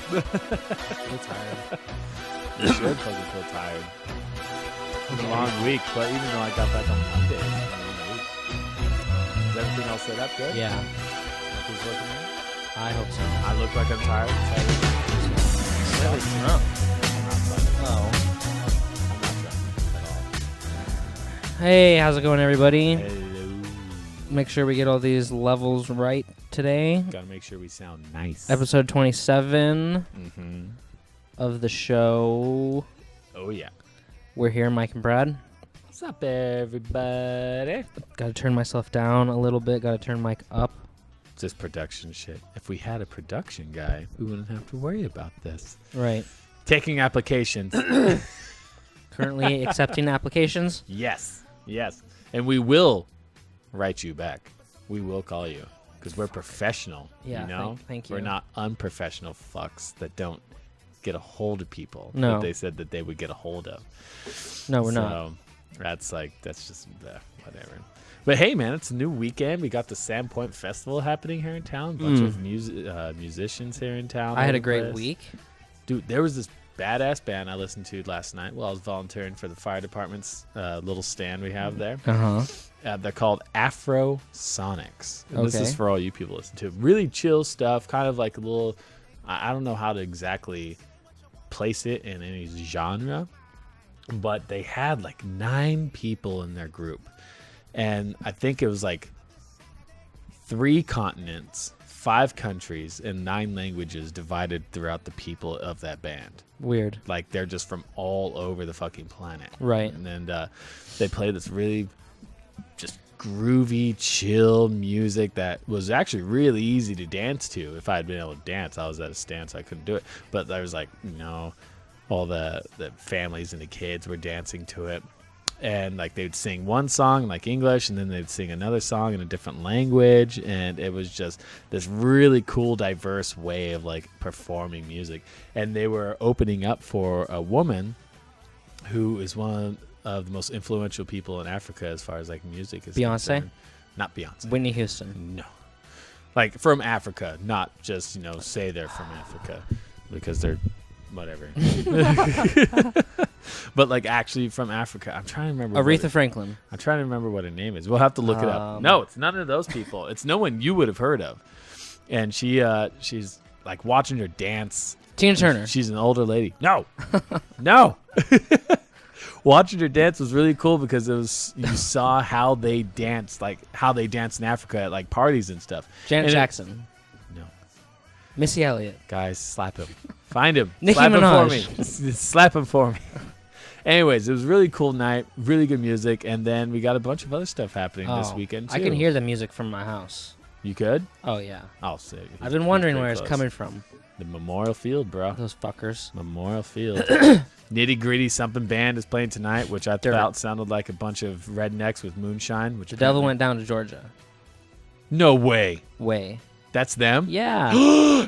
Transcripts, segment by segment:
feel tired. You should fucking feel tired. It was a long week, but even though I got back on Monday, is everything all set up good? Yeah. Nothing's looking good? I hope so. I look like I'm tired. Really drunk. I'm not tired. Oh. I'm not drunk at all. Hey, how's it going, everybody? Hello. Make sure we get all these levels right today. Gotta make sure we sound nice. Episode 27 Mm-hmm. of the show. Oh, yeah. We're here, Mike and Brad. What's up, everybody? Gotta turn myself down a little bit. Gotta turn Mike up. Just production shit. If we had a production guy, we wouldn't have to worry about this. Right. Taking applications. Currently accepting applications. Yes. Yes. And we will write you back. We will call you. Because we're professional. Yeah, You know? thank you. We're not unprofessional fucks that don't get a hold of people. No. That they said that they would get a hold of. No, we're not. So that's just whatever. But hey, man, it's a new weekend. We got the Sandpoint Festival happening here in town. Bunch of musicians here in town. I had a all great over the place. week. Dude, there was this badass band I listened to last night while I was volunteering for the fire department's little stand we have there. Uh-huh. They're called Afro Sonics. And This Okay. is for all you people listen to. Really chill stuff, kind of like a little, I don't know how to exactly place it in any genre, but they had like 9 people in their group. And I think it was like 3 continents, 5 countries, and 9 languages divided throughout the people of that band. Weird. Like they're just from all over the fucking planet. Right. And then they play this really just groovy, chill music that was actually really easy to dance to. If I had been able to dance, I was at a stand, so I couldn't do it. But there was like, all the families and the kids were dancing to it. And like they'd sing one song in like English, and then they'd sing another song in a different language, and it was just this really cool, diverse way of like performing music. And they were opening up for a woman who is one of the most influential people in Africa as far as like music is Beyonce? concerned. Not Beyonce. Whitney Houston. No, like from Africa, not just say they're from Africa because they're whatever. But like actually from Africa. I'm trying to remember. Aretha Franklin. I'm trying to remember what her name is. We'll have to look it up. No, it's none of those people. It's no one you would have heard of. And she's like watching her dance. Tina Turner. She's an older lady. No, no. Watching her dance was really cool because you saw how they dance, like how they dance in Africa at like parties and stuff. Janet Jackson. No. Missy Elliott. Guys, slap him. Find him. Nicki Slap Minaj. him for me. Slap him for me. Anyways, it was a really cool night, really good music, and then we got a bunch of other stuff happening this weekend too. I can hear the music from my house. You could? Oh, yeah. I'll say. I've been wondering where it's coming from. The Memorial Field, bro. Those fuckers. Memorial Field. Nitty Gritty Something Band is playing tonight, which I thought sounded like a bunch of rednecks with moonshine. Which The Devil Went Down to Georgia. No way. Way. That's them? Yeah.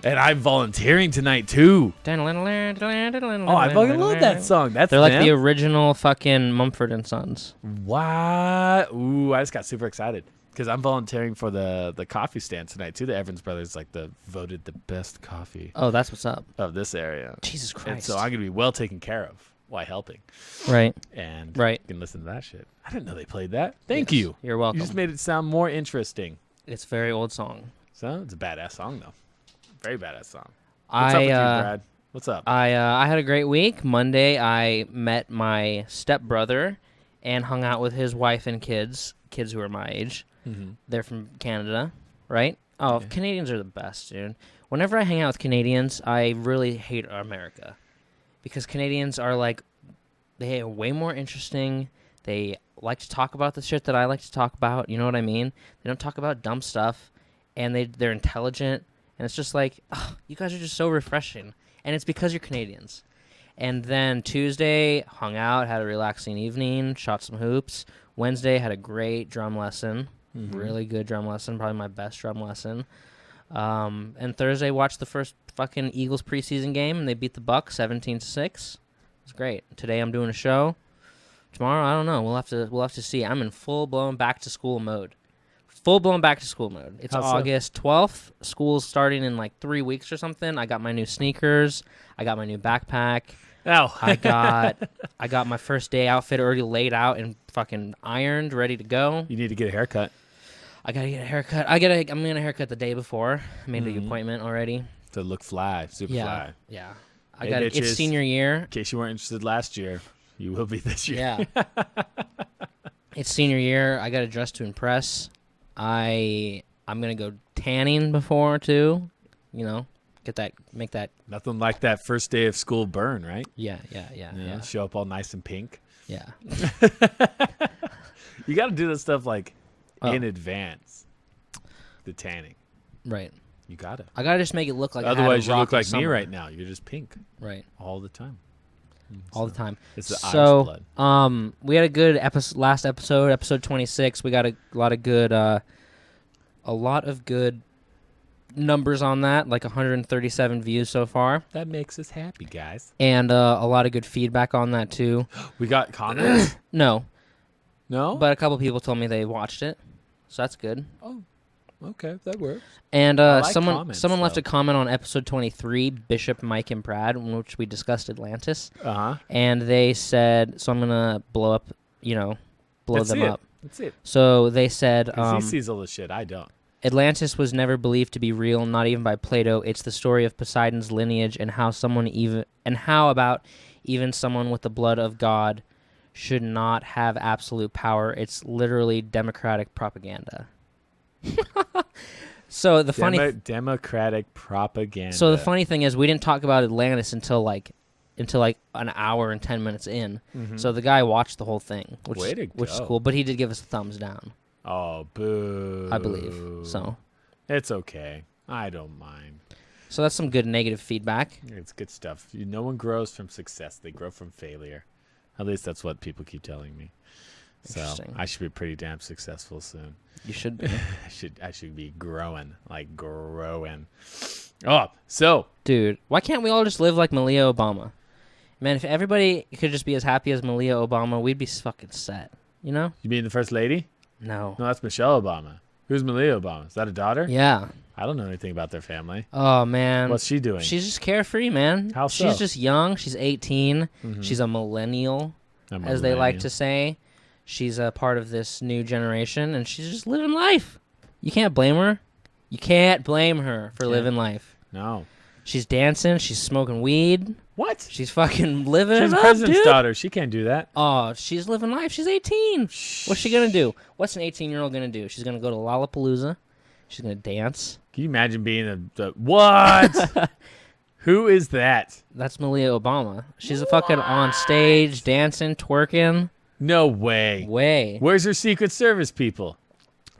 And I'm volunteering tonight, too. Oh, I fucking love that song. They're like them? the original fucking Mumford & Sons. What? Ooh, I just got super excited because I'm volunteering for the coffee stand tonight, too. The Evans Brothers voted the best coffee Oh, that's what's up. of this area. Jesus And Christ. so I'm going to be well taken care of while helping. Right. And Right. you can listen to that shit. I didn't know they played that. Thank Yes. you. You're welcome. You just made it sound more interesting. It's a very old song. So it's a badass song, though. Very badass song. What's up with you, Brad? What's up? I had a great week. Monday, I met my stepbrother and hung out with his wife and kids who are my age. Mm-hmm. They're from Canada, right? Oh, Yeah. Canadians are the best, dude. Whenever I hang out with Canadians, I really hate America because Canadians are like, they are way more interesting. They like to talk about the shit that I like to talk about. You know what I mean? They don't talk about dumb stuff, and they're intelligent, and it's just like, oh, you guys are just so refreshing. And it's because you're Canadians. And then Tuesday, hung out, had a relaxing evening, shot some hoops. Wednesday, had a great drum lesson. Mm-hmm. Really good drum lesson, probably my best drum lesson. And Thursday, watched the first fucking Eagles preseason game, and they beat the Bucs 17-6. It was great. Today, I'm doing a show. Tomorrow, I don't know. We'll have to see. I'm in full blown back to school mode. full-blown back-to-school mode. It's How so? August 12th. School's starting in like 3 weeks or something. I got my new sneakers. I got my new backpack. Oh. I got my first day outfit already laid out and fucking ironed, ready to go. You need to get a haircut. I gotta get a haircut. I'm getting a haircut the day before. I made the appointment already. To look fly, super fly. Yeah. Hey, It's bitches. senior year. In case you weren't interested last year, you will be this year. Yeah. It's senior year. I got to dress to impress. I'm gonna go tanning before too. You know, make that. Nothing like that first day of school burn, right? Yeah. Show up all nice and pink. Yeah. You got to do this stuff like Oh. in advance. The tanning. Right. You got to. I gotta just make it look like. Otherwise, you look like me summer. right now. You're just pink. Right. All the time. All the time. It's the Irish blood. We had a good last episode 26. We got a lot of good numbers on that, like 137 views so far, That makes us happy, guys. and a lot of good feedback on that too. We got comments? No, No? but a couple people told me they watched it, so that's good. Oh, okay. That works. And I like someone comments, left though. a comment on episode 23, Bishop, Mike, and Brad, in which we discussed Atlantis, Uh-huh. and they said, so I'm gonna blow them up. That's it. So they said, 'Cause he sees all this shit. I don't. Atlantis was never believed to be real, not even by Plato. It's the story of Poseidon's lineage and how about even someone with the blood of God should not have absolute power. It's literally democratic propaganda. So the funny Democratic propaganda. So the funny thing is we didn't talk about Atlantis until like an hour and 10 minutes in. Mhm. So the guy watched the whole thing, which Way to is go. cool, but he did give us a thumbs down, Oh, boo. I believe. So It's okay. I don't mind. that's some good negative feedback. It's good stuff. No one grows from success. They grow from failure. At least that's what people keep telling me. So Interesting. I should be pretty damn successful soon. You should be. I should be growing. Oh, so Dude, why can't we all just live like Malia Obama? Man, if everybody could just be as happy as Malia Obama, we'd be fucking set. You know? you mean the first lady? No. No, that's Michelle Obama. Who's Malia Obama? Is that a daughter? Yeah. I don't know anything about their family. Oh, man. What's she doing? She's just carefree, man. How She's so? just young. She's 18. Mhm. She's a millennial, I'm a as they like millennial. to say. She's a part of this new generation, and she's just living life. You can't blame her. You can't blame her for Can't. living life. No. She's dancing. She's smoking weed. What? She's fucking living She's it the up, president's dude. daughter. She can't do that. Oh, she's living life. She's 18. What's she going to do? What's an 18-year-old going to do? She's going to go to Lollapalooza. She's going to dance. Can you imagine being the what? Who is that? That's Malia Obama. She's a fucking on stage, dancing, twerking. No way. Way. Where's her Secret Service people?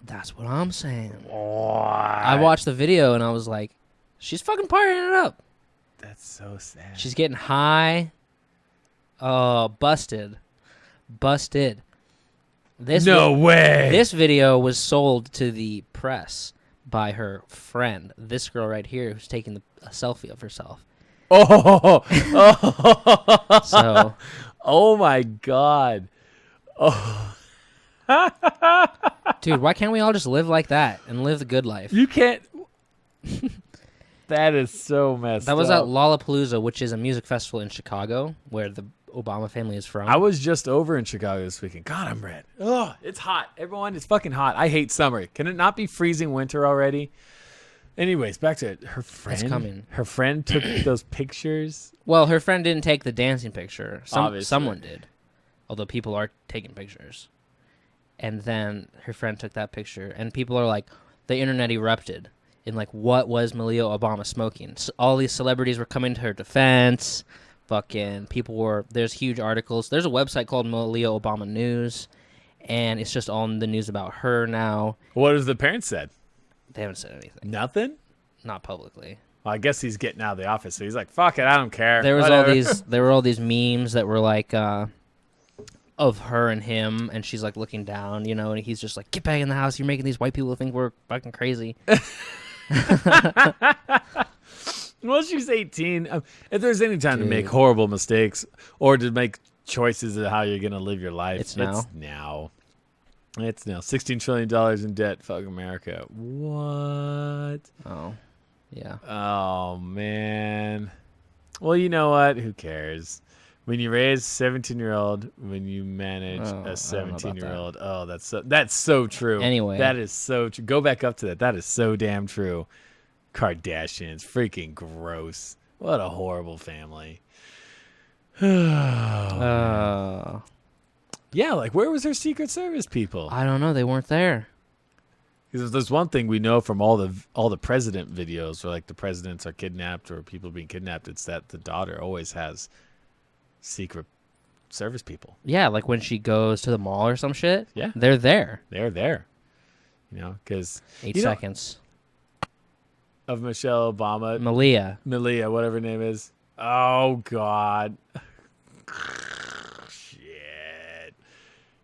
That's what I'm saying. What? I watched the video and I was like, she's fucking partying it up. That's so sad. She's getting high. Oh, busted. This way. This video was sold to the press by her friend. This girl right here who's taking a selfie of herself. Oh. Oh. So, Oh my God. Oh. dude, why can't we all just live like that and live the good life? You can't. That is so messed That was up. at Lollapalooza, which is a music festival in Chicago where the Obama family is from. I was just over in Chicago this weekend. God, I'm red. Oh, it's hot. Everyone, it's fucking hot. I hate summer. Can it not be freezing winter already? Anyways, back to it. Her friend. coming. Her friend took those pictures. Well, her friend didn't take the dancing picture. Obviously. Someone did. Although people are taking pictures. And then her friend took that picture. And people are like, the internet erupted. In like, what was Malia Obama smoking? So all these celebrities were coming to her defense. Fucking people were, there's huge articles. There's a website called Malia Obama News. And it's just all in the news about her now. What has the parents said? They haven't said anything. Nothing? Not publicly. Well, I guess he's getting out of the office, so he's like, fuck it, I don't care. There Whatever. were all these memes that were like of her and him, and she's like looking down, you know, and he's just like, get back in the house, you're making these white people think we're fucking crazy. Well, she's 18. If there's any time to make Dude. horrible mistakes or to make choices of how you're going to live your life, It's now. now. It's now $16 trillion in debt. Fuck America. What? Oh, yeah. Oh, man. Well, you know what? Who cares? When you raise a 17-year-old, when you manage a 17-year-old, that's so true. Anyway. That is so true. Go back up to that. That is so damn true. Kardashians. Freaking gross. What a horrible family. Oh, yeah, like where was her Secret Service people? I don't know. They weren't there. Because there's one thing we know from all the president videos where like the presidents are kidnapped or people being kidnapped. It's that the daughter always has Secret Service people. Yeah, like when she goes to the mall or some shit. Yeah. They're there. They're there. You know, because 8 seconds. Of Michelle Obama. Malia, whatever her name is. Oh, God.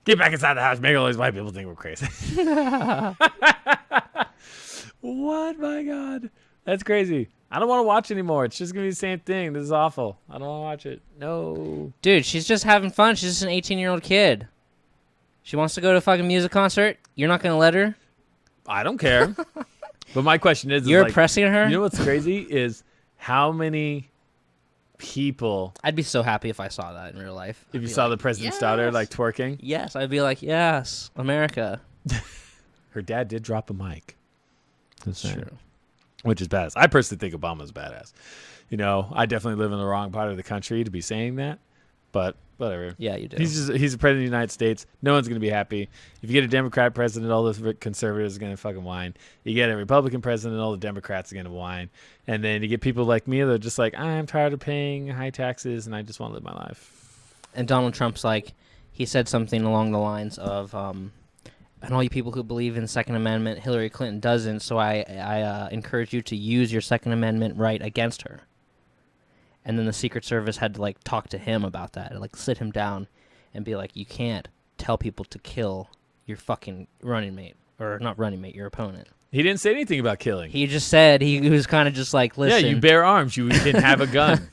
Get back inside the house. Make all these white people think we're crazy. What? My God. That's crazy. I don't want to watch anymore. It's just going to be the same thing. This is awful. I don't want to watch it. No. Dude, she's just having fun. She's just an 18-year-old kid. She wants to go to a fucking music concert. You're not going to let her? I don't care. But my question is... You're pressing her? You know what's crazy is how many... people. I'd be so happy if I saw that in real life. If you saw the president's daughter like twerking. Yes, I'd be like, yes, America. Her dad did drop a mic. That's true. Which is badass. I personally think Obama's badass. You know, I definitely live in the wrong part of the country to be saying that, but whatever. Yeah, you do. He's the president of the United States. No one's going to be happy. If you get a Democrat president, all the conservatives are going to fucking whine. You get a Republican president, all the Democrats are going to whine. And then you get people like me that are just like, I'm tired of paying high taxes and I just want to live my life. And Donald Trump's like, he said something along the lines of, and all you people who believe in the Second Amendment, Hillary Clinton doesn't, so I encourage you to use your Second Amendment right against her. And then the Secret Service had to, like, talk to him about that, and, like, sit him down and be like, you can't tell people to kill your fucking running mate. Or not running mate, your opponent. He didn't say anything about killing. He just said, he was kind of just like, listen. Yeah, you bear arms. You can have a gun.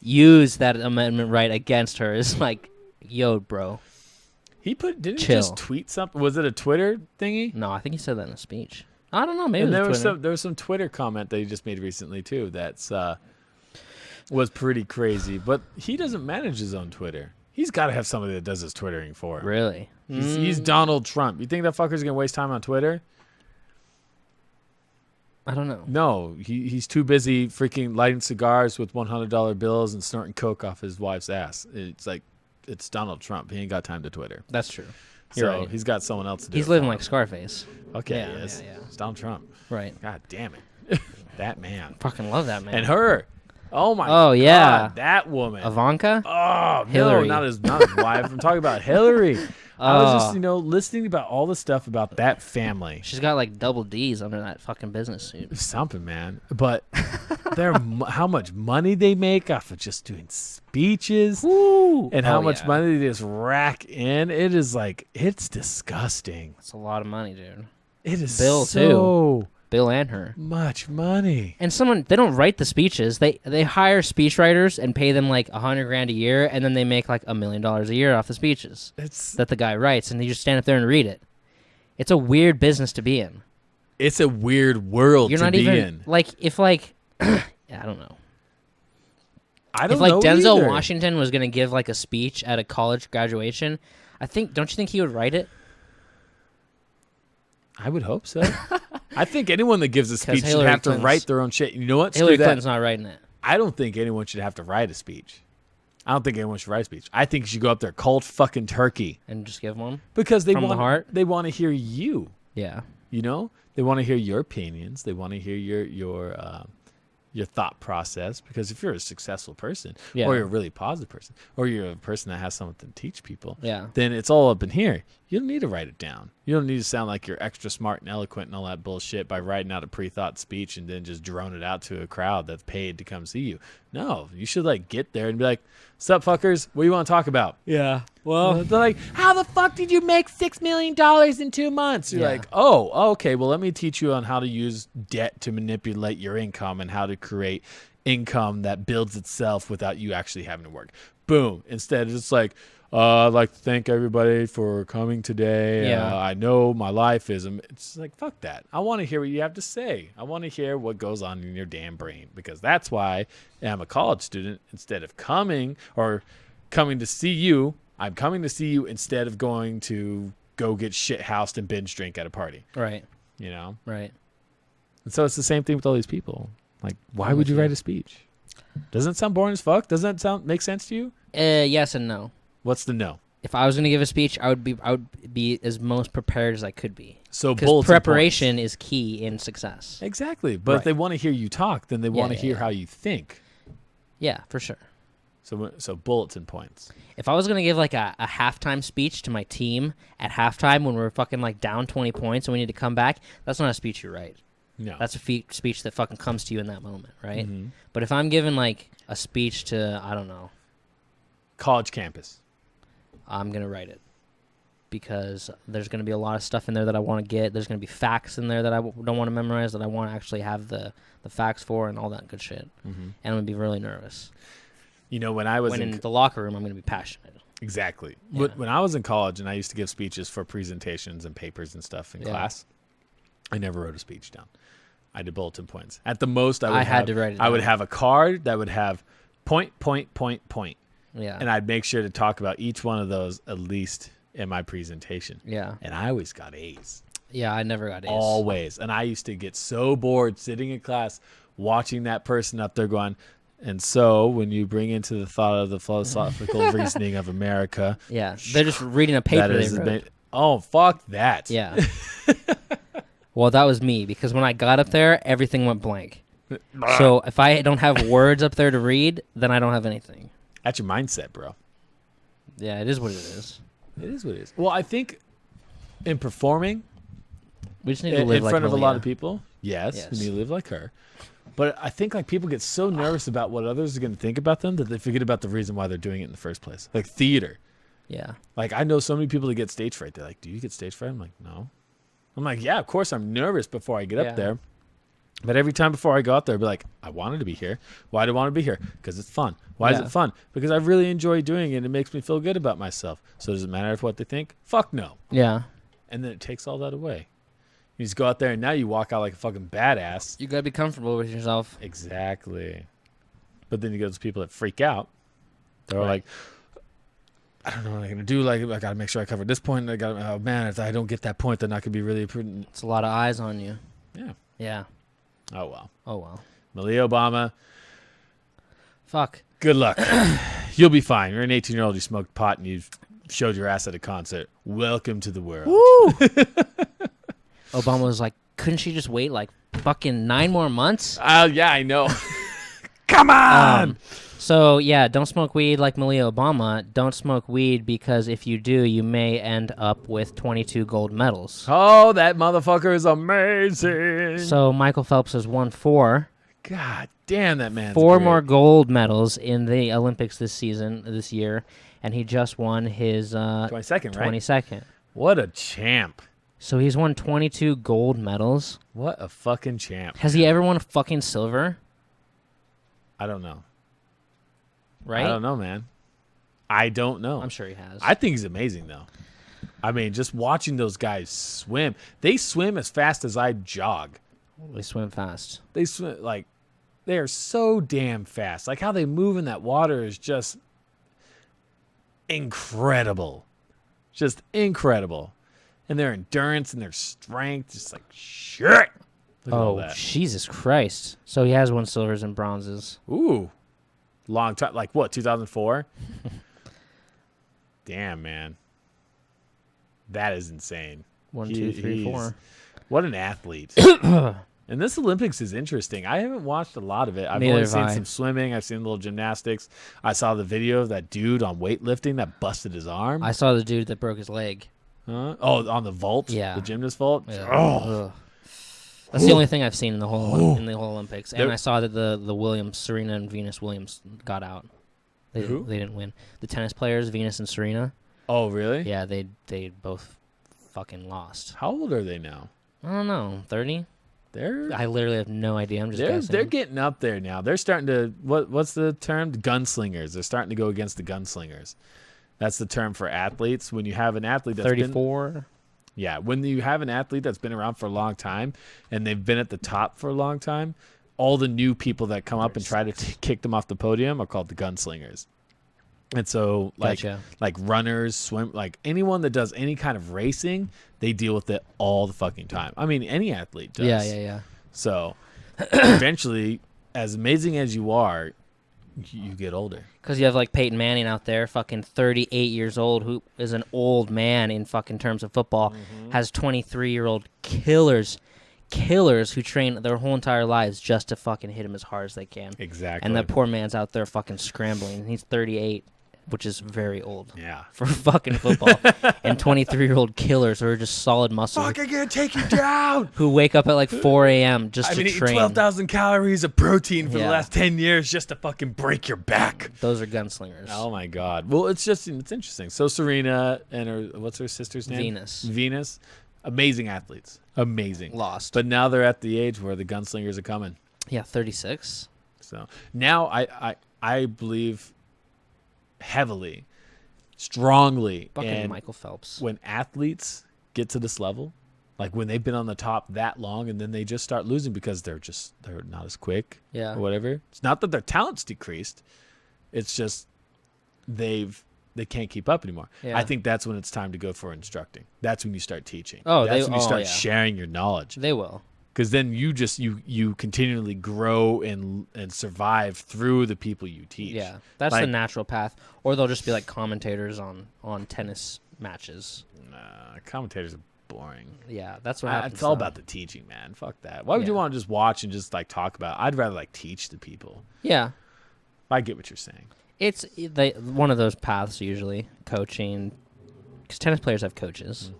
Use that amendment right against her. It's like, yo, bro. Didn't he just tweet something? Was it a Twitter thingy? No, I think he said that in a speech. I don't know. Maybe and it was Twitter. there was some Twitter comment that he just made recently too. That's was pretty crazy. But he doesn't manage his own Twitter. He's got to have somebody that does his Twittering for him. Really? He's Donald Trump. You think that fucker's gonna waste time on Twitter? I don't know. No, he's too busy freaking lighting cigars with $100 bills and snorting coke off his wife's ass. It's Donald Trump. He ain't got time to Twitter. That's true. You're right. He's got someone else to do. He's living like Scarface. Okay, yeah, yes. Yeah. It's Donald Trump. Right. God damn it. That man. Fucking love that man. And her. Oh my God. Yeah. That woman. Ivanka? Oh, Hillary. No, not his wife. I'm talking about Hillary. I was just, listening about all the stuff about that family. She's got like double D's under that fucking business suit. Something, man. But how much money they make off of just doing speeches. Woo! And how much money they just rack in. It is like, it's disgusting. It's a lot of money, dude. It is Bill, too. Bill and her. Much money. And they don't write the speeches. They hire speechwriters and pay them like $100,000 a year, and then they make like $1 million a year off the speeches that the guy writes, and they just stand up there and read it. It's a weird business to be in. It's a weird world to be in. Like, if like, I don't know. If like Denzel either. Washington was gonna give like a speech at a college graduation, don't you think he would write it? I would hope so. I think anyone that gives a speech should Hillary have Clinton's- to write their own shit. You know what? Hillary Clinton's not writing it. I don't think anyone should have to write a speech. I don't think anyone should write a speech. I think you should go up there cold fucking turkey. And just give one? Because they From the heart? They want to hear you. Yeah. You know? They want to hear your opinions. They want to hear your thought process. Because if you're a successful person, or you're a really positive person, or you're a person that has something to teach people, then it's all up in here. You don't need to write it down. You don't need to sound like you're extra smart and eloquent and all that bullshit by writing out a pre-thought speech and then just drone it out to a crowd that's paid to come see you. No, you should like get there and be like, "Sup, fuckers? What do you want to talk about?" Yeah. Well, they're like, "How the fuck did you make $6 million in 2 months?" You're like, "Oh, okay. Well, let me teach you on how to use debt to manipulate your income and how to create income that builds itself without you actually having to work." Boom. Instead, it's like, I'd like to thank everybody for coming today. Yeah. I know my life is. It's like, fuck that. I want to hear what you have to say. I want to hear what goes on in your damn brain, because that's why I'm a college student. Instead of coming to see you, I'm coming to see you instead of going to go get shit housed and binge drink at a party. Right. You know? Right. And so it's the same thing with all these people. Like, why I'm would with you you. write a speech? Doesn't it sound boring as fuck? Doesn't that make sense to you? Yes and no. What's the no? If I was going to give a speech, I would be as most prepared as I could be. So Because preparation is key in success. Exactly. But if Right. they want to hear you talk, then they want to yeah, hear yeah. how you think. Yeah, for sure. So bullets and points. If I was going to give like a halftime speech to my team at halftime when we're fucking like down 20 points and we need to come back, that's not a speech you write. No. That's a speech that fucking comes to you in that moment, right? Mhm. But if I'm giving like a speech to, I don't know, College campus. I'm going to write it. Because there's going to be a lot of stuff in there that I want to get. There's going to be facts in there that I don't want to memorize, that I want to actually have the facts for and all that good shit. Mm-hmm. And I'm going to be really nervous. You know, when I was in the locker room, I'm going to be passionate. Exactly. Yeah. When I was in college and I used to give speeches for presentations and papers and stuff in class, I never wrote a speech down. I did bulletin points. At the most, I had to write it I would down. have a card that would have point, point, point, point. Yeah. And I'd make sure to talk about each one of those at least in my presentation. Yeah. And I always got A's. Yeah, I never got A's. Always. And I used to get so bored sitting in class watching that person up there going, and so when you bring into the thought of the philosophical reasoning of America. Yeah. They're just reading a paper That is they wrote. oh, fuck that. Yeah. Well, that was me, because when I got up there, everything went blank. So if I don't have words up there to read, then I don't have anything. That's your mindset, bro. Yeah, it is what it is. It is what it is. Well, I think in performing We just need to in live like front of a lot Malia. of people, yes, Yes. we need to live like her. But I think like people get so nervous about what others are going to think about them that they forget about the reason why they're doing it in the first place. Like theater. Yeah. Like I know so many people that get stage fright. They're like, "Do you get stage fright?" I'm like, "No." I'm like, "Yeah, of course I'm nervous before I get Yeah. up there." But every time before I go out there, I'll be like, I wanted to be here. Why do I want to be here? Because it's fun. Why is Yeah. it fun? Because I really enjoy doing it. It makes me feel good about myself. So does it matter if what they think? Fuck no. Yeah. And then it takes all that away. You just go out there and now you walk out like a fucking badass. You got to be comfortable with yourself. Exactly. But then you get those people that freak out. They're Right. like, I don't know what I'm going to do. Like, I got to make sure I cover this point. Oh man, if I don't get that point, then I could be really prudent. It's a lot of eyes on you. Yeah. Yeah. Oh, well. Oh, well. Malia Obama, Fuck. good luck. You'll be fine. You're an 18-year-old. You smoked pot and you showed your ass at a concert. Welcome to the world. Woo! Obama was like, couldn't she just wait like fucking 9 more months? Yeah, I know. Come on. So, yeah, don't smoke weed like Malia Obama. Don't smoke weed because if you do, you may end up with 22 gold medals. Oh, that motherfucker is amazing. So, Michael Phelps has won 4. God damn, that man. 4 more gold medals in the Olympics this year, and he just won his 22nd, right? 22nd. What a champ. So he's won 22 gold medals. What a fucking champ. Has he ever won a fucking silver? I don't know. Right? I don't know, man. I don't know. I'm sure he has. I think he's amazing, though. I mean, just watching those guys swim. They swim as fast as I jog. They swim fast. They swim, like, they are so damn fast. Like, how they move in that water is just incredible. Just incredible. And their endurance and their strength, just like, shit. Look at all Oh, that. Jesus Christ. So he has won silvers and bronzes. Ooh. Long time. Like, what, 2004? Damn, man. That is insane. 1, 2, 3, He's- 4. What an athlete. And this Olympics is interesting. I haven't watched a lot of it. I've Neither only have seen I. some swimming. I've seen a little gymnastics. I saw the video of that dude on weightlifting that busted his arm. I saw the dude that broke his leg. Huh? Oh, on the vault? Yeah. The gymnast vault? Yeah. Oh. Ugh. That's the only thing I've seen in the whole Olympics. And There- I saw that the Williams, Serena and Venus Williams got out. They Who? didn't win. The tennis players, Venus and Serena. Oh, really? Yeah, they both fucking lost. How old are they now? I don't know, 30? They're I literally have no idea. I'm just guessing. they're getting up there now. They're starting to what's the term? Gunslingers. They're starting to go against the gunslingers. That's the term for athletes. When you have an athlete that's been 34. Yeah, when you have an athlete that's been around for a long time and they've been at the top for a long time, all the new people that come up and try to kick them off the podium are called the gunslingers. And so Gotcha. like runners, swim, like anyone that does any kind of racing, they deal with it all the fucking time. I mean, any athlete does. Yeah. So eventually, as amazing as you are, you get older. Because you have like Peyton Manning out there, fucking 38 years old, who is an old man in fucking terms of football, has 23-year-old killers who train their whole entire lives just to fucking hit him as hard as they can. Exactly. And that poor man's out there fucking scrambling. He's 38, which is very old. Yeah. For fucking football. And 23-year-old killers who are just solid muscle. Fuck, I can't take you down. Who wake up at like 4 a.m. just to I've been train. eating 12,000 calories of protein for the Yeah. last 10 years just to fucking break your back. Those are gunslingers. Oh my God. Well, it's interesting. So Serena and what's her sister's name? Venus. Amazing athletes. Amazing. Lost. But now they're at the age where the gunslingers are coming. Yeah, 36. So now I believe heavily, strongly Fucking in Michael Phelps. when athletes get to this level, like when they've been on the top that long and then they just start losing because they're not as quick Yeah. or whatever. It's not that their talent's decreased. It's just they can't keep up anymore. Yeah. I think that's when it's time to go for instructing. That's when you start teaching. Oh, that's when you start yeah. sharing your knowledge. They will. Because then you continually grow and survive through the people you teach. Yeah, that's the natural path. Or they'll just be like commentators on tennis matches. Nah, commentators are boring. Yeah, that's what happens. It's all about the teaching, man. Fuck that. Why would you want to just watch and just like talk about it? I'd rather like teach the people. Yeah. I get what you're saying. It's one of those paths usually, coaching, because tennis players have coaches.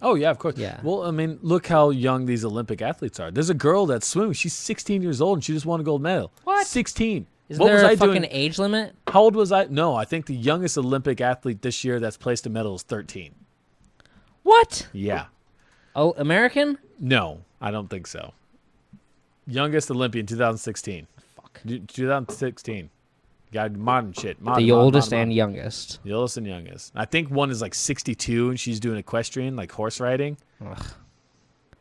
Oh, yeah, of course. Yeah. Well, I mean, look how young these Olympic athletes are. There's a girl that's swimming. She's 16 years old, and she just won a gold medal. What? 16. Is What there was a I fucking doing? age limit? How old was I? No, I think the youngest Olympic athlete this year that's placed a medal is 13. What? Yeah. Oh, American? No, I don't think so. Youngest Olympian, 2016. Fuck. 2016. Got modern shit. The oldest and youngest. The oldest and youngest. I think one is like 62, and she's doing equestrian, like horse riding. Ugh.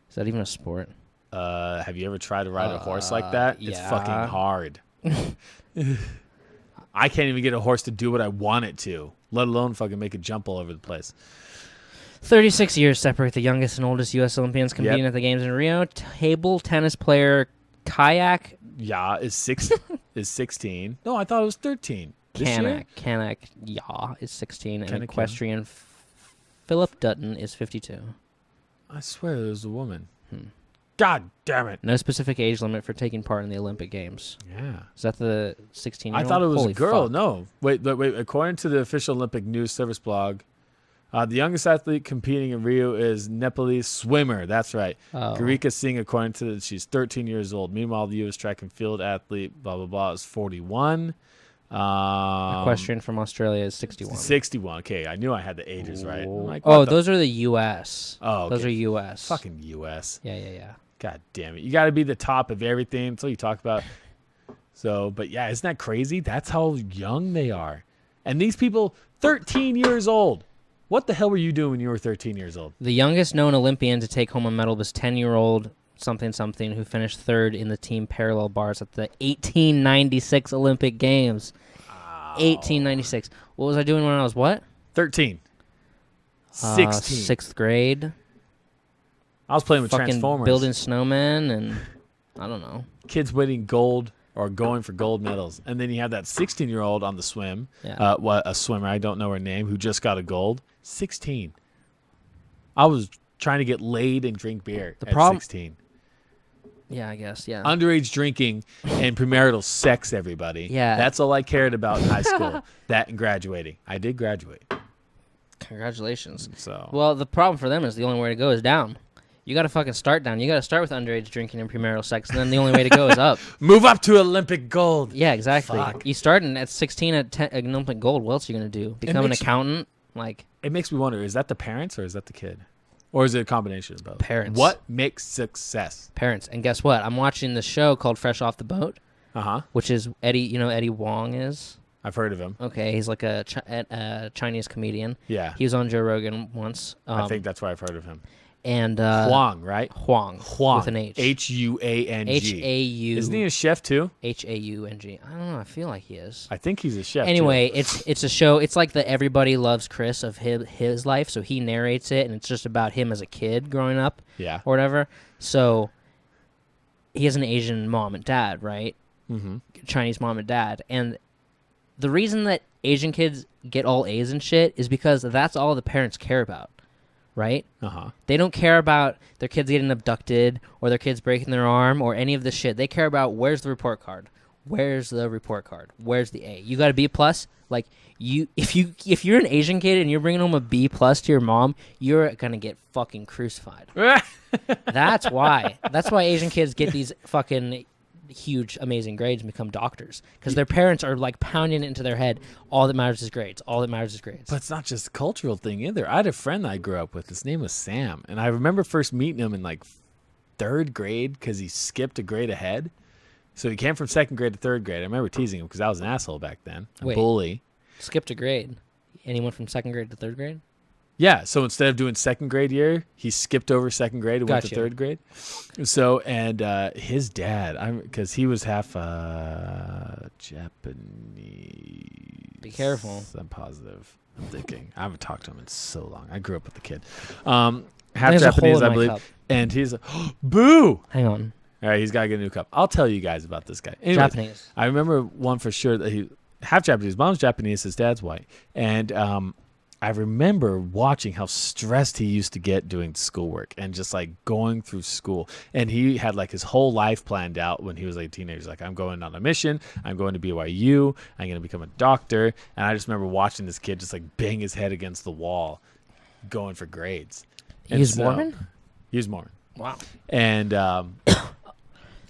Is that even a sport? Have you ever tried to ride a horse like that? It's yeah. fucking hard. I can't even get a horse to do what I want it to, let alone fucking make it jump all over the place. 36 years separate the youngest and oldest U.S. Olympians competing at the Games in Rio. Table tennis player kayak Ja is 16. No, I thought it was 13. This year? Kanak Ja is 16, and Kanak, equestrian Philip Dutton is 52. I swear it was a woman. God damn it. No specific age limit for taking part in the Olympic Games. Yeah. Is that the 16-year-old? I thought it was Holy a girl. fuck. No. Wait. According to the official Olympic News Service blog, the youngest athlete competing in Rio is Nepalese swimmer. That's right. Oh. Garika Singh, according to she's 13 years old. Meanwhile, the U.S. track and field athlete, blah, blah, blah, is 41. Equestrian from Australia is 61. 61. Okay, I knew I had the ages right. I'm like, Oh, what the those are the U.S. Oh, Those okay. are U.S. fucking U.S. Yeah. God damn it. You got to be the top of everything. That's all you talk about. So, but yeah, isn't that crazy? That's how young they are. And these people, 13 years old. What the hell were you doing when you were 13 years old? The youngest known Olympian to take home a medal was 10-year-old something who finished third in the team parallel bars at the 1896 Olympic Games. Wow. 1896. What was I doing when I was what? 13. 16. Sixth grade. I was playing with Fucking Transformers. building snowmen and I don't know. Kids winning gold or going for gold medals. And then you have that 16-year-old on the swim. Yeah. A swimmer, I don't know her name, who just got a gold. 16. I was trying to get laid and drink beer at 16. Yeah, I guess. Yeah. Underage drinking and premarital sex, everybody. Yeah. That's all I cared about in high school. That and graduating. I did graduate. Congratulations. So Well, the problem for them is the only way to go is down. You got to fucking start down. You got to start with underage drinking and premarital sex, and then the only way to go is up. move up to Olympic gold. Yeah, exactly. Fuck. You start at 16 at Olympic gold. What else are you going to do? Become an makes you- accountant? Like, It makes me wonder, is that the parents or is that the kid? Or is it a combination of both? Parents. What makes success? parents. And guess what? I'm watching this show called Fresh Off the Boat, Uh-huh. which is Eddie, Eddie Wong is? I've heard of him. Okay, he's like a Chinese comedian. Yeah. He was on Joe Rogan once. I think that's where I've heard of him. And Huang, right? Huang with an H. Huang. H-A-U. Isn't he a chef too? H-A-U-N-G. I don't know. I feel like he is. I think he's a chef. Anyway, too. it's a show. It's like the Everybody Loves Chris of his life. So he narrates it, and it's just about him as a kid growing up. Yeah. Or whatever. So he has an Asian mom and dad, right? Mm-hmm. Chinese mom and dad. And the reason that Asian kids get all A's and shit is because that's all the parents care about. Right? Uh-huh. They don't care about their kids getting abducted or their kids breaking their arm or any of this shit. They care about where's the report card? Where's the report card? Where's the A? You got a B plus? Like if you're an Asian kid and you're bringing home a B plus to your mom, you're gonna get fucking crucified. That's why. That's why Asian kids get these fucking huge, amazing grades and become doctors because their parents are like pounding it into their head. All that matters is grades. All that matters is grades. But it's not just a cultural thing either. I had a friend that I grew up with. His name was Sam, and I remember first meeting him in like 3rd grade because he skipped a grade ahead. So he came from 2nd grade to 3rd grade. I remember teasing him because I was an asshole back then, a bully. Skipped a grade. And he went from 2nd grade to 3rd grade? Yeah, so instead of doing 2nd grade year, he skipped over 2nd grade and went to 3rd grade. So, and his dad, because he was half Japanese. Be careful. I'm positive. I'm thinking. I haven't talked to him in so long. I grew up with the kid. Half Japanese, I believe. Cup. And he's like, boo! Hang on. All right, he's got to get a new cup. I'll tell you guys about this guy. Anyways, Japanese. I remember one for sure that he half Japanese. Mom's Japanese, his dad's white. And I remember watching how stressed he used to get doing schoolwork and just like going through school. And he had like his whole life planned out when he was like a teenager. He's like, I'm going on a mission. I'm going to BYU. I'm going to become a doctor. And I just remember watching this kid just like bang his head against the wall going for grades. He was Mormon? He was Mormon. Wow. And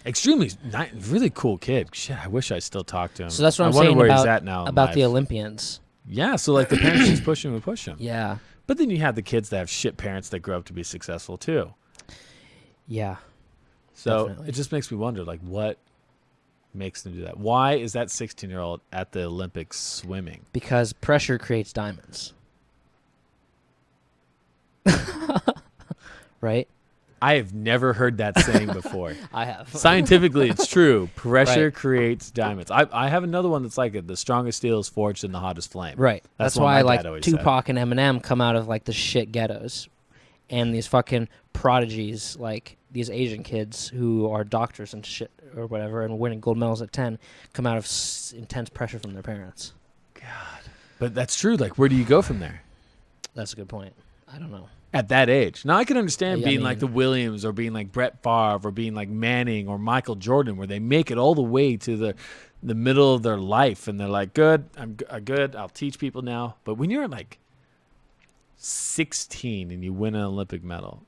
extremely really cool kid. Shit, I wish I still talked to him. So that's what I'm saying where about, he's at now about the Olympians. Yeah, so like the parents just push him and push him. Yeah. But then you have the kids that have shit parents that grow up to be successful too. Yeah. So definitely. It just makes me wonder, like, what makes them do that? Why is that 16-year-old at the Olympics swimming? Because pressure creates diamonds. Right? I have never heard that saying before. I have. Scientifically, it's true. Pressure Right. creates diamonds. I have another one that's like it. The strongest steel is forged in the hottest flame. Right. That's why my like dad always Tupac and Eminem come out of like the shit ghettos, and these fucking prodigies like these Asian kids who are doctors and shit or whatever and winning gold medals at 10 come out of intense pressure from their parents. God. But that's true. Like, where do you go from there? That's a good point. I don't know. At that age. Now, I can understand Yeah, being like the Williams or being like Brett Favre or being like Manning or Michael Jordan, where they make it all the way to the middle of their life and they're like, good, I'm good, I'll teach people now. But when you're like 16 and you win an Olympic medal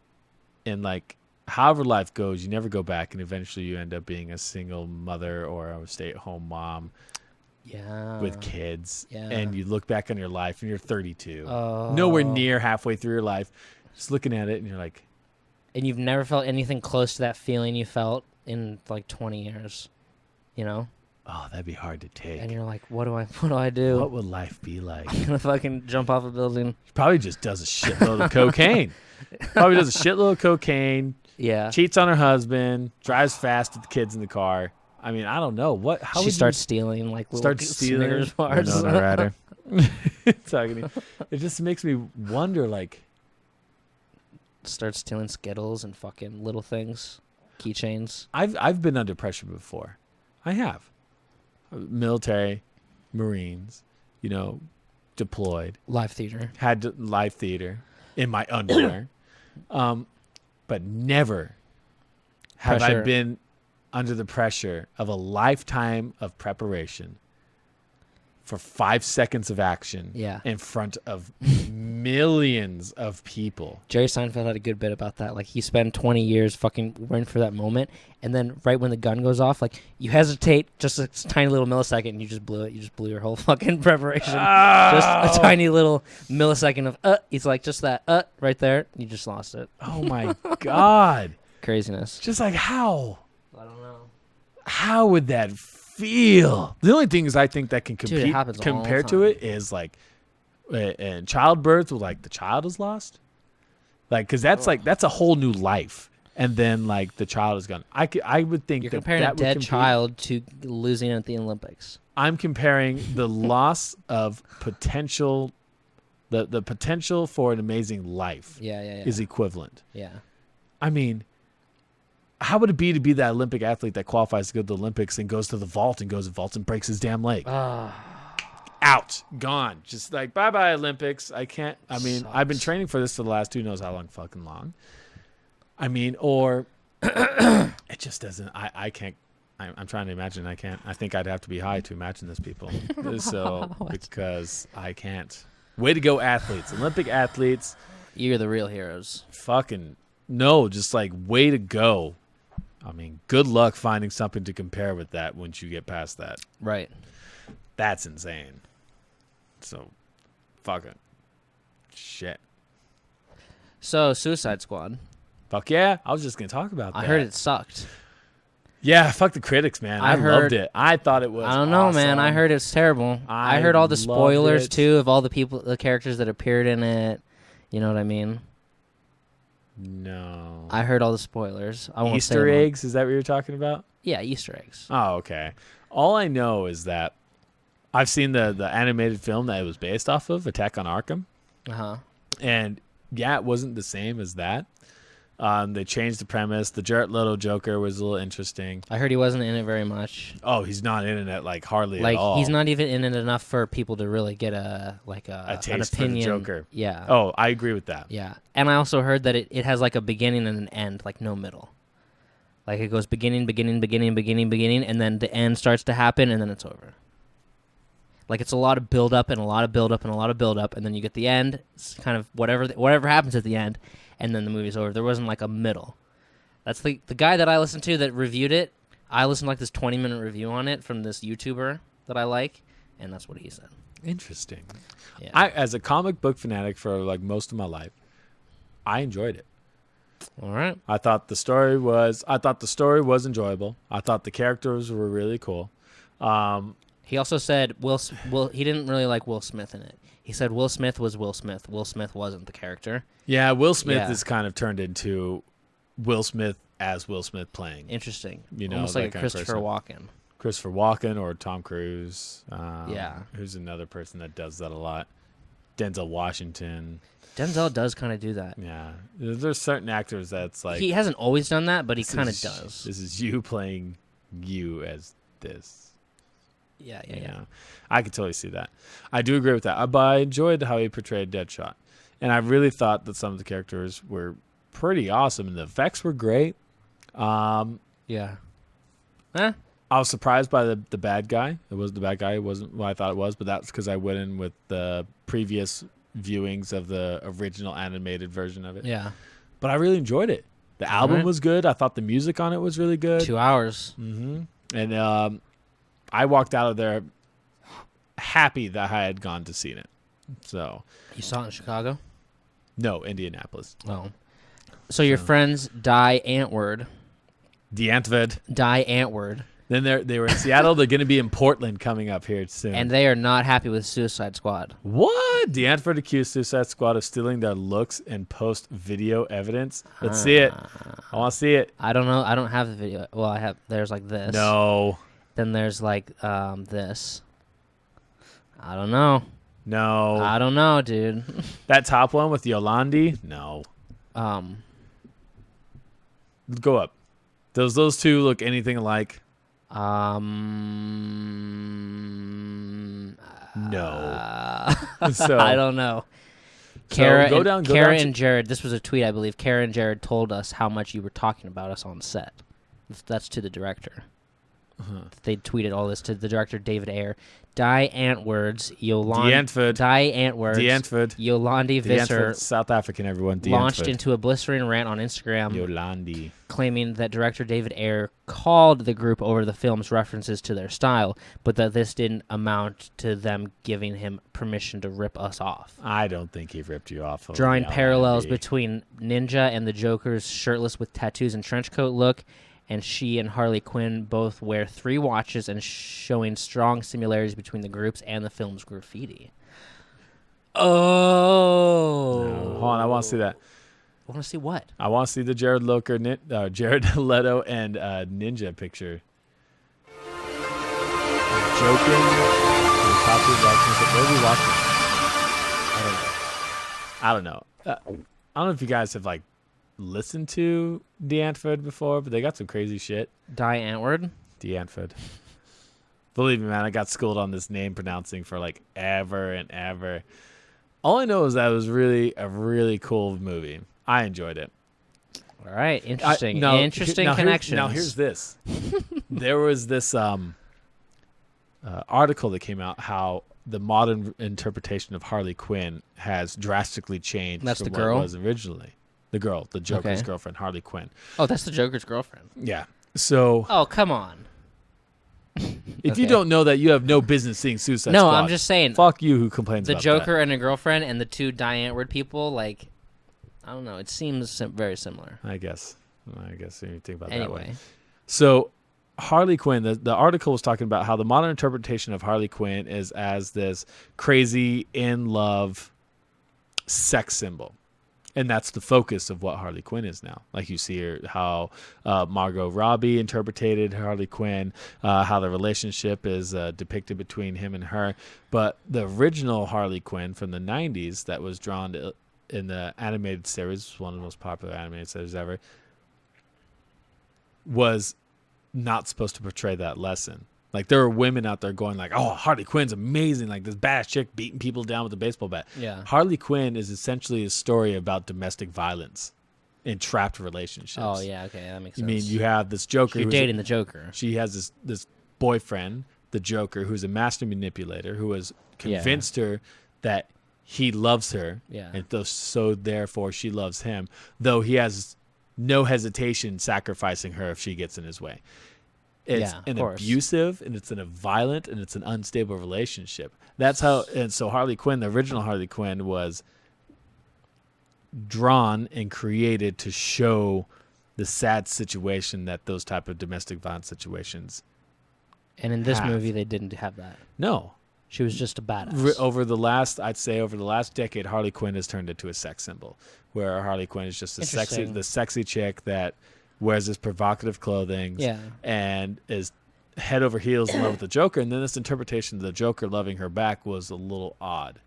and like however life goes, you never go back and eventually you end up being a single mother or a stay-at-home mom. Yeah. With kids. Yeah. And you look back on your life and you're 32. Nowhere near halfway through your life. Just looking at it and you're like. And you've never felt anything close to that feeling you felt in like 20 years, you know? Oh, that'd be hard to take. And you're like, what do I do? What would life be like? I'm gonna fucking jump off a building. He probably just does a shitload of cocaine. Probably does a shitload of cocaine. Yeah. Cheats on her husband. Drives fast with the kids in the car. I mean, I don't know how she starts stealing like little Snickers bars. Talking to it just makes me wonder, like. Starts stealing Skittles and fucking little things, keychains. I've been under pressure before. I have. Military, Marines, deployed. Live theater. Had live theater in my underwear. But never have I been under the pressure of a lifetime of preparation for 5 seconds of action in front of millions of people. Jerry Seinfeld had a good bit about that. Like, he spent 20 years fucking waiting for that moment, and then right when the gun goes off, like, you hesitate just a tiny little millisecond, and you just blew it. You just blew your whole fucking preparation. Oh. Just a tiny little millisecond of, he's like, just that, right there. You just lost it. Oh, my God. Craziness. Just like, how? I don't know. How would that feel. The only thing is I think that can Dude, it compete happens all the compared to time. it is like in childbirth with like the child is lost. Like, because that's a whole new life. And then like the child is gone. I would think You're that comparing that a would dead compete. child to losing at the Olympics. I'm comparing the loss of potential, the potential for an amazing life Yeah. is equivalent. Yeah. I mean, how would it be to be that Olympic athlete that qualifies to go to the Olympics and goes to the vault and goes to vaults and breaks his damn leg? Out, gone. Just like, bye-bye Olympics. I can't. I mean, Sucks. I've been training for this for the last who knows how long fucking long. I mean, or it just doesn't. I can't. I'm trying to imagine. I can't. I think I'd have to be high to imagine this, people. So because I can't. Way to go, athletes, Olympic athletes. You're the real heroes. Fucking no, just like way to go. I mean, good luck finding something to compare with that once you get past that. Right. That's insane. So, fucking shit. So, Suicide Squad. Fuck yeah. I was just going to talk about that. I heard it sucked. Yeah, fuck the critics, man. I loved it. I thought it was I don't know, man. I awesome. heard it's terrible. I I heard all the loved spoilers, it. too, of all the characters that appeared in it. You know what I mean? No. I heard all the spoilers. I won't say Easter them all. eggs? Is that what you're talking about? Yeah, Easter eggs. Oh, okay. All I know is that I've seen the animated film that it was based off of, Attack on Arkham. Uh-huh. And yeah, it wasn't the same as that. They changed the premise. The Jared Leto Joker was a little interesting. I heard he wasn't in it very much. Oh, he's not in it like hardly Like at all. he's not even in it enough for people to really get a a taste an for the opinion. Joker. Yeah. Oh, I agree with that. Yeah. And I also heard that it has like a beginning and an end, like no middle. Like it goes beginning, and then the end starts to happen, and then it's over. Like it's a lot of build up and a lot of build up and a lot of build up, and then you get the end. It's kind of whatever happens at the end, and then the movie's over. There wasn't like a middle. That's the guy that I listened to that reviewed it. I listened to like this 20-minute review on it from this YouTuber that I like, and that's what he said. Interesting. Yeah. I, as a comic book fanatic for like most of my life, I enjoyed it. All right. I thought the story was enjoyable. I thought the characters were really cool. He also said he didn't really like Will Smith in it. He said Will Smith was Will Smith. Will Smith wasn't the character. Yeah, Will Smith Yeah. is kind of turned into Will Smith as Will Smith playing. Interesting. You know, almost that like a kind of Christopher Walken. Christopher Walken or Tom Cruise. Yeah. Who's another person that does that a lot? Denzel Washington. Denzel does kind of do that. Yeah. There's certain actors that's like... He hasn't always done that, but he this kind of is- does. This is you playing you as this. Yeah. You know? I could totally see that. I do agree with that. But I enjoyed how he portrayed Deadshot. And I really thought that some of the characters were pretty awesome. And the effects were great. Yeah. Huh? I was surprised by the bad guy. It was the bad guy. It wasn't what I thought it was, but that's because I went in with the previous viewings of the original animated version of it. Yeah. But I really enjoyed it. The album Alright. was good. I thought the music on it was really good. 2 hours. Mm-hmm. And I walked out of there happy that I had gone to see it. So, You saw it in Chicago? no, Indianapolis. Oh. So your friends Die Antwoord. Then they were in Seattle. They're going to be in Portland coming up here soon. And they are not happy with Suicide Squad. What? DeAntford accused Suicide Squad of stealing their looks and post video evidence. Let's see it. I want to see it. I don't know. I don't have the video. Well, I have. There's like this. No. Then there's like this. I don't know. No. I don't know, dude. That top one with Yolandi? No. Go up. Does those two look anything alike? No. So I don't know. So Kara, go and, down Kara to- and Jared. This was a tweet, I believe. Kara and Jared told us how much you were talking about us on set. That's to the director. They tweeted all this to the director, David Ayer. Die Antwoord's DeAntford. Yolandi Visser South African, everyone. launched DeAntford. into a blistering rant on Instagram, Yolandi. claiming that director David Ayer called the group over the film's references to their style, but that this didn't amount to them giving him permission to rip us off. I don't think he ripped you off. Drawing Yolandi. parallels between Ninja and the Joker's shirtless with tattoos and trench coat look, and she and Harley Quinn both wear 3 watches and showing strong similarities between the groups and the film's graffiti. Oh. No, hold on, I want to see that. I want to see what? I want to see the Jared Leto and Ninja picture. Joking. What are we watching? I don't know. I don't know if you guys have like listened to D'Antford before, but they got some crazy shit. Die Antwoord? D'Antford. Believe me, man, I got schooled on this name pronouncing for like ever and ever. All I know is that it was really a really cool movie. I enjoyed it. All right, interesting. Interesting now connections. Now here's this. There was this article that came out how the modern interpretation of Harley Quinn has drastically changed That's from the what girl? it was originally. The girl, the Joker's girlfriend, Harley Quinn. Oh, that's the Joker's girlfriend. Yeah. So Oh, come on. if you don't know that, you have no business seeing Suicide No, Squad. I'm just saying. Fuck you who complains The about Joker and a girlfriend and the 2 Die Antwoord people, like, I don't know. It seems very similar. that. I guess when you think about it that Anyway. way. So Harley Quinn, the article was talking about how the modern interpretation of Harley Quinn is as this crazy, in love sex symbol. And that's the focus of what Harley Quinn is now. Like you see her, how Margot Robbie interpreted Harley Quinn, how the relationship is depicted between him and her. But the original Harley Quinn from the 90s that was drawn in the animated series, one of the most popular animated series ever, was not supposed to portray that lesson. Like there are women out there going like, oh, Harley Quinn's amazing. Like this badass chick beating people down with a baseball bat. Yeah. Harley Quinn is essentially a story about domestic violence in trapped relationships. Oh, yeah, okay, that makes sense. I mean, you have this Joker. You're dating the Joker. She has this boyfriend, the Joker, who's a master manipulator, who has convinced her that he loves her. Yeah. And so therefore she loves him, though he has no hesitation sacrificing her if she gets in his way. It's an abusive, and it's a violent, and it's an unstable relationship. That's how, and so Harley Quinn, the original Harley Quinn, was drawn and created to show the sad situation that those type of domestic violence situations. And in this have. movie, they didn't have that. No. She was just a badass. Over the last decade, Harley Quinn has turned into a sex symbol, where Harley Quinn is just the sexy chick that wears this provocative clothing and is head over heels in love with the Joker. And then this interpretation of the Joker loving her back was a little odd.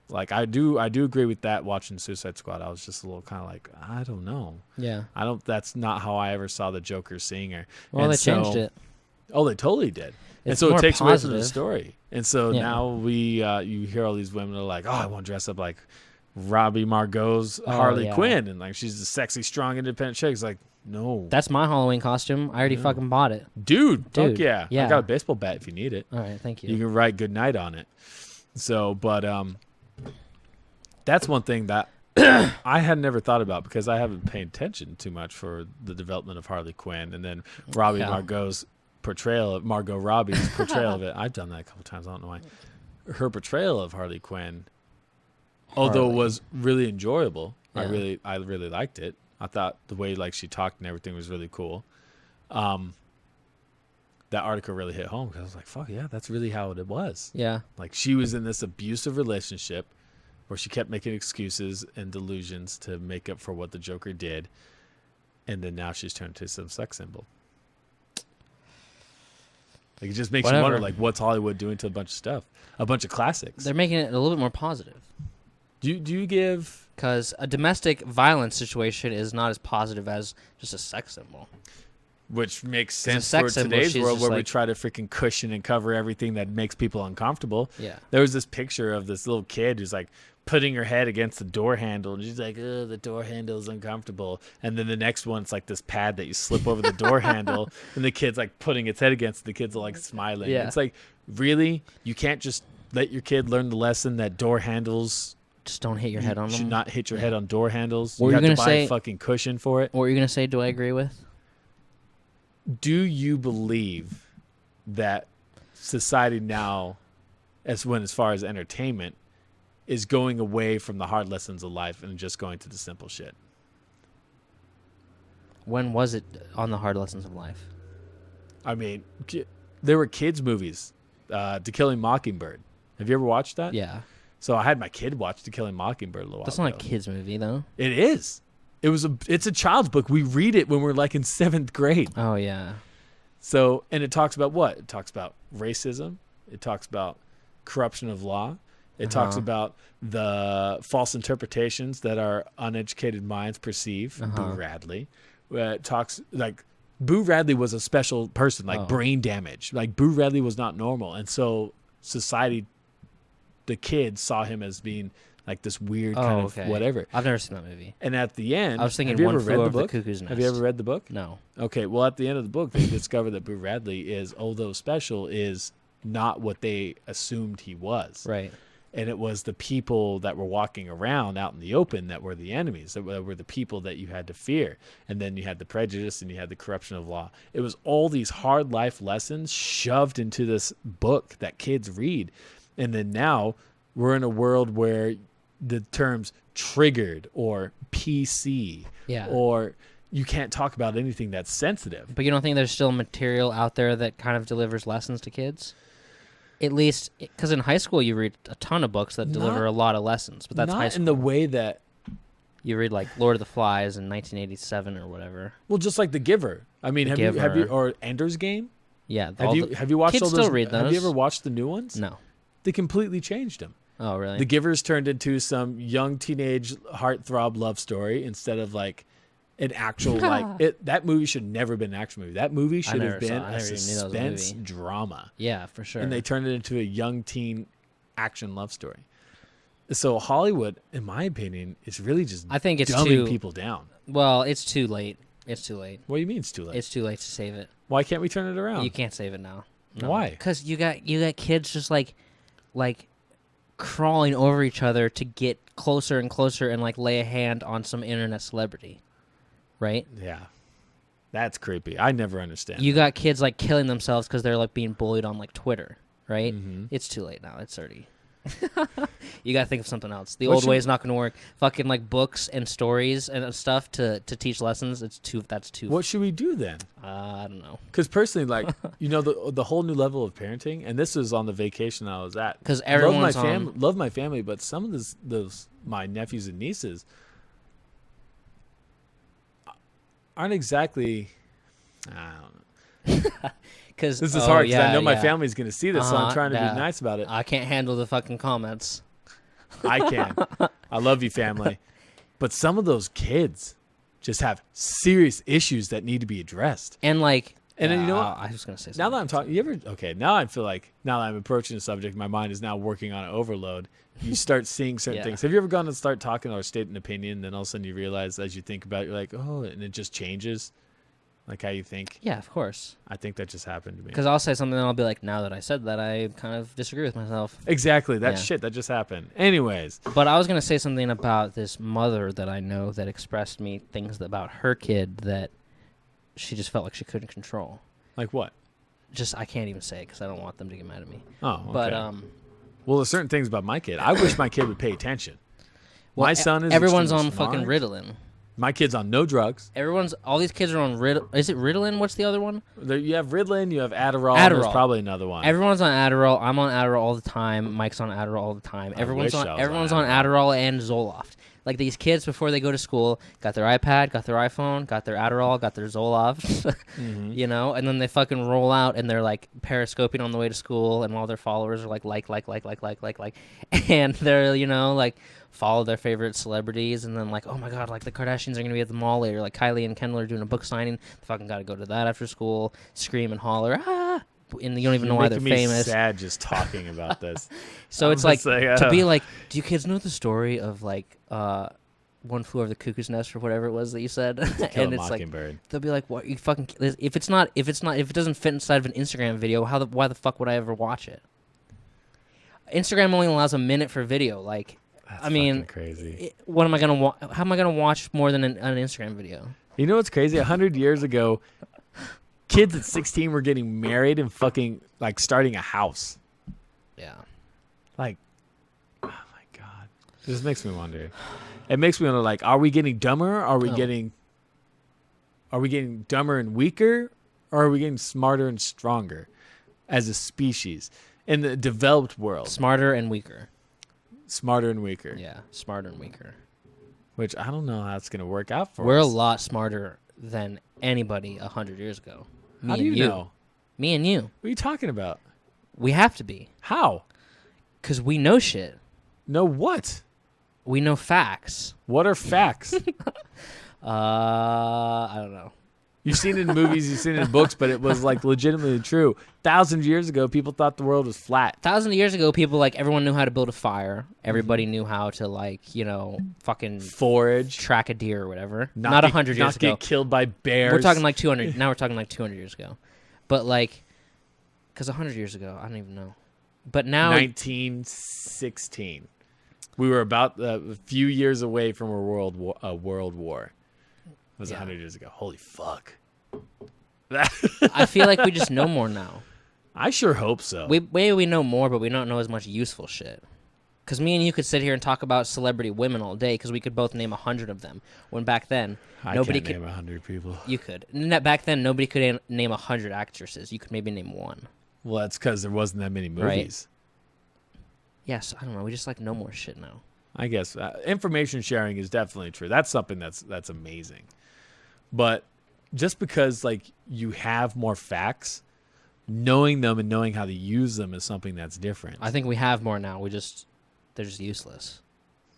Like I do agree with that. Watching Suicide Squad, I was just a little kind of like, I don't know. Yeah. That's not how I ever saw the Joker seeing her. Well, and they changed it. Oh, they totally did. It's and so more it takes away from positive. the story. And so now you hear all these women are like, oh, I want to dress up like Robbie Margot's Harley Quinn, and like she's a sexy, strong, independent chick. It's like, no, That's my Halloween costume. I already fucking bought it. dude, fuck yeah. yeah. I got a baseball bat if you need it. All right, thank you. You can write good night on it. So, but that's one thing that I had never thought about because I haven't paid attention too much for the development of Harley Quinn, and then Margot Robbie's portrayal of it. I've done that a couple times. I don't know why. Her portrayal of Harley Quinn, although it was really enjoyable, I really liked it. I thought the way like she talked and everything was really cool. That article really hit home because I was like, fuck yeah, that's really how it was. Yeah. Like she was in this abusive relationship where she kept making excuses and delusions to make up for what the Joker did. And then now she's turned to some sex symbol. Like it just makes you wonder, like, what's Hollywood doing to a bunch of stuff? A bunch of classics. They're making it a little bit more positive. Do you give... Because a domestic violence situation is not as positive as just a sex symbol. Which makes sense sex for symbol, today's she's world just where we like- try to freaking cushion and cover everything that makes people uncomfortable. Yeah. There was this picture of this little kid who's like putting her head against the door handle, and she's like, oh, the door handle is uncomfortable. And then the next one, it's like this pad that you slip over the door handle, and the kid's like putting its head against it. The kid's like smiling. Yeah. It's like, really? You can't just let your kid learn the lesson that door handles... Just don't hit your head on them. should not hit your head on door handles. What you were you have to gonna buy say- a fucking cushion for it. What were you going to say, do I agree with? Do you believe that society now, as far as entertainment, is going away from the hard lessons of life and just going to the simple shit? when was it on the hard lessons of life? I mean, there were kids movies. To Kill a Mockingbird. Have you ever watched that? Yeah. So I had my kid watch To Kill a Mockingbird a little while That's ago. not a kid's movie, though. It is. It's a child's book. We read it when we're like in 7th grade. Oh, yeah. So, and it talks about what? It talks about racism. It talks about corruption of law. It talks about the false interpretations that our uneducated minds perceive. Boo Radley. It talks like Boo Radley was a special person, like brain damage. Like Boo Radley was not normal. And so society, the kids saw him as being like this weird kind of whatever. I've never seen that movie. And at the end, I was thinking have you One ever Flew read Over the book? the Cuckoo's Nest. Have you ever read the book? No. Okay, well, at the end of the book, they discover that Boo Radley is, although special, is not what they assumed he was. Right. And it was the people that were walking around out in the open that were the enemies, that were the people that you had to fear. And then you had the prejudice and you had the corruption of law. It was all these hard life lessons shoved into this book that kids read. And then now we're in a world where the terms triggered or PC or you can't talk about anything that's sensitive. But you don't think there's still material out there that kind of delivers lessons to kids? At least, because in high school you read a ton of books that deliver a lot of lessons, but that's high not school. in the way that You read like Lord of the Flies in 1987 or whatever. well, just like The Giver. I mean, have you or Ender's Game? Yeah. Have you watched kids all those? still read those. Have you ever watched the new ones? No. They completely changed them. Oh, really? The Giver's turned into some young teenage heartthrob love story instead of like an actual that movie should never have been an action movie. That movie should have been a suspense drama. Yeah, for sure. And they turned it into a young teen action love story. So Hollywood, in my opinion, is really just I think it's dumbing people down. Well, it's too late. It's too late. What do you mean it's too late? It's too late to save it. Why can't we turn it around? You can't save it now. No. Why? Because you got kids just like crawling over each other to get closer and closer and like lay a hand on some internet celebrity, right? Yeah, that's creepy. I never understand. You got kids like killing themselves because they're like being bullied on like Twitter, right? Mm-hmm. It's too late now. It's already. You gotta think of something else. The old way is not gonna work. Fucking like books and stories and stuff to teach lessons. That's too. What should we do then? I don't know. Because personally, like the whole new level of parenting, and this was on the vacation I was at. Because everyone's love my family, but some of those my nephews and nieces aren't exactly. I don't know. Because this is hard because I know my family's going to see this, so I'm trying to be nice about it. I can't handle the fucking comments. I can. I love you, family. But some of those kids just have serious issues that need to be addressed. And like, and then you know what? I was going to say something. Now that I'm talking, now I feel like now that I'm approaching the subject, my mind is now working on an overload. You start seeing certain things. Have you ever gone to start talking or state an opinion, then all of a sudden you realize as you think about it, you're like, oh, and it just changes? Like how you think? Yeah, of course. I think that just happened to me. Because I'll say something and I'll be like, now that I said that, I kind of disagree with myself. Exactly. That shit that just happened. Anyways. But I was going to say something about this mother that I know that expressed me things about her kid that she just felt like she couldn't control. Like what? I can't even say it because I don't want them to get mad at me. Oh, okay. But, well, there's certain things about my kid. I wish my kid would pay attention. Well, my son is everyone's on smart. fucking Ritalin. My kid's on no drugs. All these kids are on Ritalin. Is it Ritalin? What's the other one? You have Ritalin, you have Adderall. There's probably another one. Everyone's on Adderall. I'm on Adderall all the time. Mike's on Adderall all the time. Everyone's on Adderall and Zoloft. Like these kids before they go to school, got their iPad, got their iPhone, got their Adderall, got their Zoloft, mm-hmm. And then they fucking roll out and they're like periscoping on the way to school, and all their followers are like, and they're like follow their favorite celebrities, and then like, oh my god, like the Kardashians are gonna be at the mall later, like Kylie and Kendall are doing a book signing, they fucking gotta go to that after school, scream and holler, ah, and you don't even know why they're famous. Me sad just talking about this. So it's like to be like, do you kids know the story of like One Flew Over the Cuckoo's Nest or whatever it was that you said? And it's like they'll be like, what you fucking, if it doesn't fit inside of an Instagram video, why the fuck would I ever watch it? Instagram only allows a minute for video. Like, that's I mean, crazy. What am I gonna how am I gonna watch more than an Instagram video? You know what's crazy? 100 years ago, kids at 16 were getting married and fucking like starting a house. Yeah. Like, oh my god, this makes me wonder. It makes me wonder. Like, are we getting dumber? Or are we getting are we getting dumber and weaker, or are we getting smarter and stronger as a species in the developed world? Smarter and weaker. Smarter and weaker. Yeah, smarter and weaker. Which I don't know how it's going to work out for We're us. a lot smarter than anybody 100 years ago. Me How do and you know? Me and you. What are you talking about? We have to be. How? Because we know shit. Know what? We know facts. What are facts? I don't know. You've seen it in movies, you've seen it in books, but it was like legitimately true. Thousands of years ago, people thought the world was flat. Thousands of years ago, people, like, everyone knew how to build a fire. Everybody knew how to, like, you know, fucking Forage. track a deer or whatever. Not Not get- 100 years Not ago. get killed by bears. We're talking like 200. Now we're talking like 200 years ago. But, like, because 100 years ago, I don't even know. But now, 1916. We were about a few years away from a world war. It was Yeah. 100 years ago. Holy fuck. I feel like we just know more now. I sure hope so. We know more, but we don't know as much useful shit. Because me and you could sit here and talk about celebrity women all day because we could both name 100 of them. When back then, I nobody can't could. name 100 people. You could. Back then, nobody could name 100 actresses. You could maybe name one. Well, that's because there wasn't that many Right. movies. Yes, I don't know. We just like know more shit now. I guess information sharing is definitely true. That's something that's amazing. But just because like you have more facts, knowing them and knowing how to use them is something that's different. I think we have more now. They're just useless.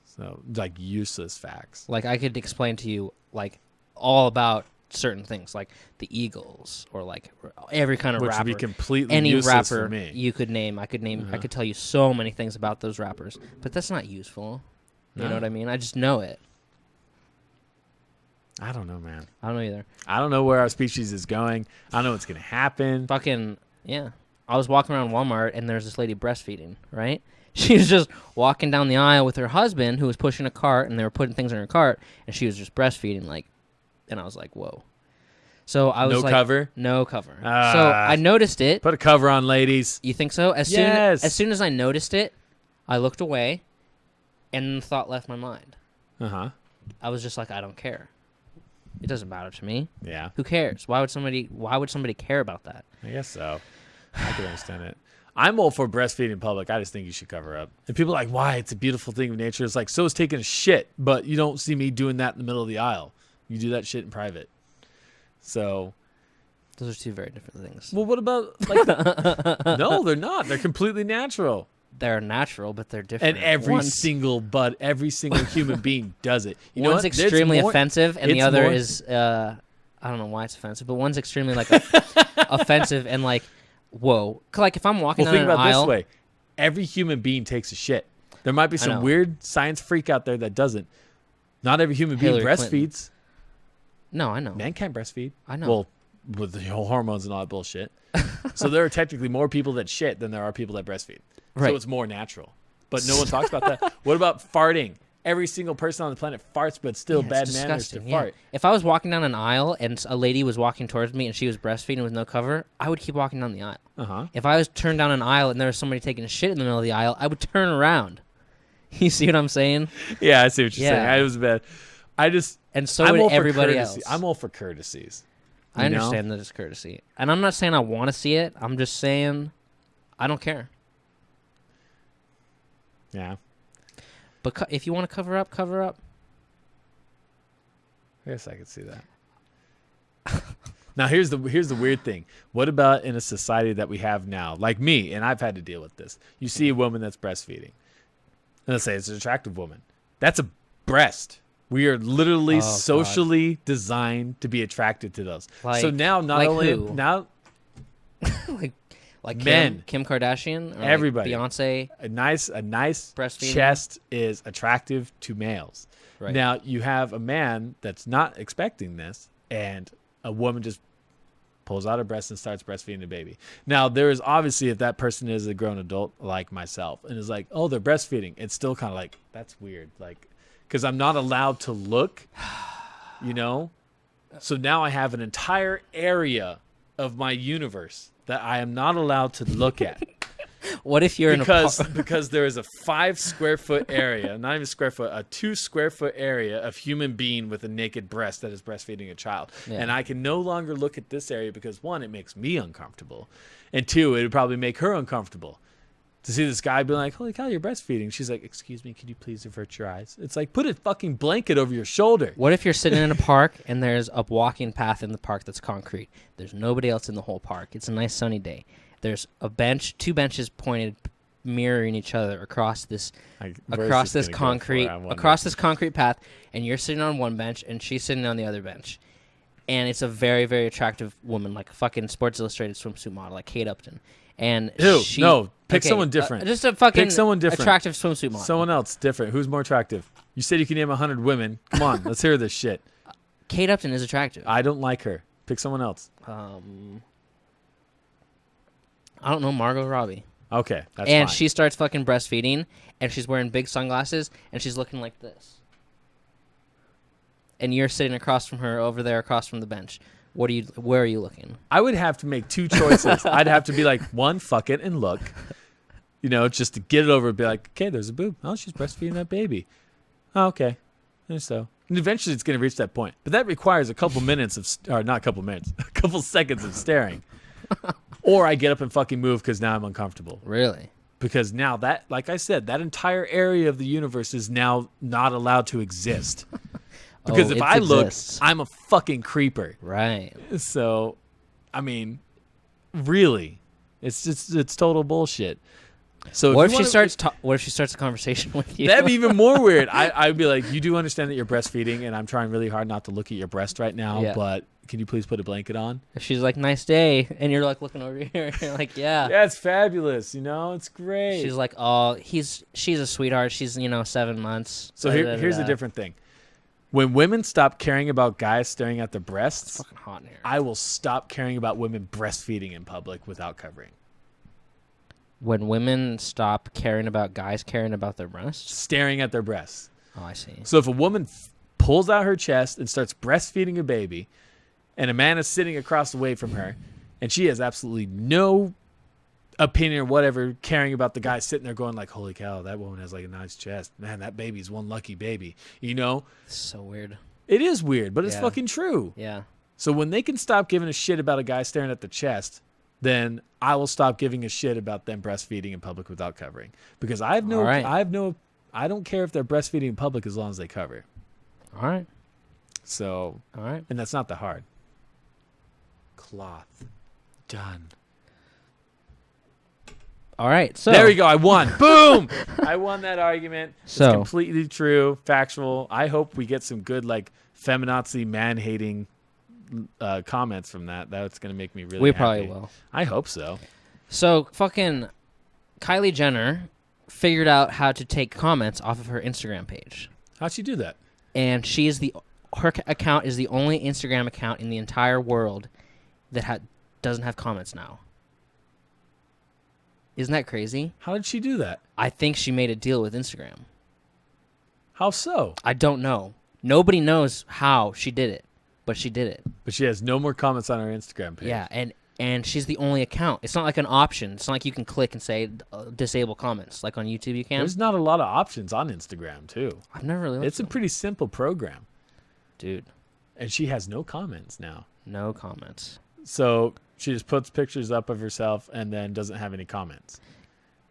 So like useless facts. Like I could explain to you like all about certain things, like the Eagles or like every kind of Which rapper. would be completely Any useless rapper for me. you could name. I could tell you so many things about those rappers, but that's not useful. You know No. what I mean? I just know it. I don't know, man. I don't know either. I don't know where our species is going. I don't know what's gonna happen. Fucking yeah. I was walking around Walmart and there's this lady breastfeeding, right? She was just walking down the aisle with her husband who was pushing a cart and they were putting things in her cart and she was just breastfeeding like, and I was like, whoa. So I was No like, cover? No cover. So Ah. I noticed it. Put a cover on, ladies. You think so? As Yes. soon as I noticed it, I looked away and the thought left my mind. Uh-huh. I was just like, I don't care. It doesn't matter to me. Yeah. Who cares? Why would somebody care about that? I guess so. I can understand it. I'm all for breastfeeding in public. I just think you should cover up. And people are like, why? It's a beautiful thing of nature. It's like, so is taking a shit, but you don't see me doing that in the middle of the aisle. You do that shit in private. So, Those are two very different things. well, what about, like, no, they're not. They're completely natural. They're natural, but they're different. And every One's- single human being does it. You know one's what? There's extremely more- offensive, and the it's other more- is I don't know why it's offensive, but one's extremely like offensive and like whoa. Like if I'm walking Well, down think an about aisle, this way. Every human being takes a shit. There might be I know. some weird science freak out there that doesn't. Not every human being Hillary Clinton. breastfeeds. no, I know, Men can't breastfeed. I know. Well, with the whole hormones and all that bullshit. So there are technically more people that shit than there are people that breastfeed. Right. So it's more natural. But no one talks about that. What about farting? Every single person on the planet farts, but still Yeah, bad it's manners to disgusting, yeah. fart. If I was walking down an aisle and a lady was walking towards me and she was breastfeeding with no cover, I would keep walking down the aisle. Uh-huh. If I was turned down an aisle and there was somebody taking a shit in the middle of the aisle, I would turn around. You see what I'm saying? Yeah, I see what you're Yeah. saying. I was bad. I just And so I'm all would for everybody courtesy. else. I'm all for courtesies. I you know? understand that it's courtesy. And I'm not saying I want to see it. I'm just saying I don't care. Yeah. But if you want to cover up, cover up. I guess I could see that. Now here's the weird thing. What about in a society that we have now, like me, and I've had to deal with this. You see a woman that's breastfeeding. And let's say it's an attractive woman. That's a breast. We are literally Oh, socially designed to be attracted to those. So Like- now not like only who? now like Men. Kim Kardashian, or Everybody. like Beyonce. a nice Breastfeeding. chest is attractive to males. Right. Now you have a man that's not expecting this, and a woman just pulls out her breast and starts breastfeeding the baby. Now there is obviously, if that person is a grown adult like myself and is like, oh, they're breastfeeding, it's still kind of like, that's weird, like, because I'm not allowed to look, you know. So now I have an entire area of my universe that I am not allowed to look at. What if you're because there is a 5 square foot area, not even square foot, a 2 square foot area of human being with a naked breast that is breastfeeding a child, and I can no longer look at this area because 1, it makes me uncomfortable, and 2, it would probably make her uncomfortable. To see this guy be like, holy cow, you're breastfeeding. She's like, excuse me, can you please avert your eyes? It's like, put a fucking blanket over your shoulder. What if you're sitting in a park and there's a walking path in the park that's concrete? There's nobody else in the whole park. It's a nice sunny day. There's a bench, 2 benches pointed, mirroring each other across this concrete path, and you're sitting on one bench and she's sitting on the other bench. And it's a very, very attractive woman, like a fucking Sports Illustrated swimsuit model, like Kate Upton. And pick someone different. Just a fucking pick someone different. Attractive swimsuit model. Someone else different. Who's more attractive? You said you can name 100 women. Come on, let's hear this shit. Kate Upton is attractive. I don't like her. Pick someone else. I don't know, Margot Robbie. Okay, that's and fine. She starts fucking breastfeeding, and she's wearing big sunglasses, and she's looking like this. And you're sitting across from her, over there, across from the bench. Where are you looking? I would have to make 2 choices. I'd have to be like, 1, fuck it and look, just to get it over and be like, okay, there's a boob. Oh, she's breastfeeding that baby. Oh, okay. And so, and eventually it's going to reach that point. But that requires a couple seconds of staring. Or I get up and fucking move because now I'm uncomfortable. Really? Because now that, like I said, that entire area of the universe is now not allowed to exist. Because if I look, I'm a fucking creeper. Right. So, I mean, really, it's total bullshit. So what if she starts a conversation with you? That'd be even more weird. I'd be like, you do understand that you're breastfeeding, and I'm trying really hard not to look at your breast right now, but can you please put a blanket on? If she's like, nice day, and you're like looking over here, and you're like, yeah. Yeah, it's fabulous, it's great. She's like, oh, she's a sweetheart. She's, 7 months. So here's a different thing. When women stop caring about guys staring at their breasts, it's fucking hot in here. I will stop caring about women breastfeeding in public without covering. When women stop caring about guys caring about their breasts? Staring at their breasts. Oh, I see. So if a woman pulls out her chest and starts breastfeeding a baby, and a man is sitting across the way from her, and she has absolutely no opinion or whatever, caring about the guy sitting there going like, holy cow, that woman has like a nice chest. Man, that baby's one lucky baby. It's so weird. It is weird, but it's fucking true. Yeah. So when they can stop giving a shit about a guy staring at the chest, then I will stop giving a shit about them breastfeeding in public without covering. Because I don't care if they're breastfeeding in public as long as they cover. All right. So, all right. And that's not that hard. Cloth. Done. All right, so there we go. I won. Boom! I won that argument. So, it's completely true, factual. I hope we get some good, feminazi, man-hating comments from that. That's going to make me really We happy. probably will. I hope so. So, fucking Kylie Jenner figured out how to take comments off of her Instagram page. How'd she do that? And her account is the only Instagram account in the entire world that doesn't have comments now. Isn't that crazy? How did she do that? I think she made a deal with Instagram. How so? I don't know. Nobody knows how she did it, but she did it. But she has no more comments on her Instagram page. Yeah, and she's the only account. It's not like an option. It's not like you can click and say disable comments. Like on YouTube you can. There's not a lot of options on Instagram, too. I've never really looked It's a pretty simple program. Dude. And she has no comments now. No comments. So she just puts pictures up of herself and then doesn't have any comments.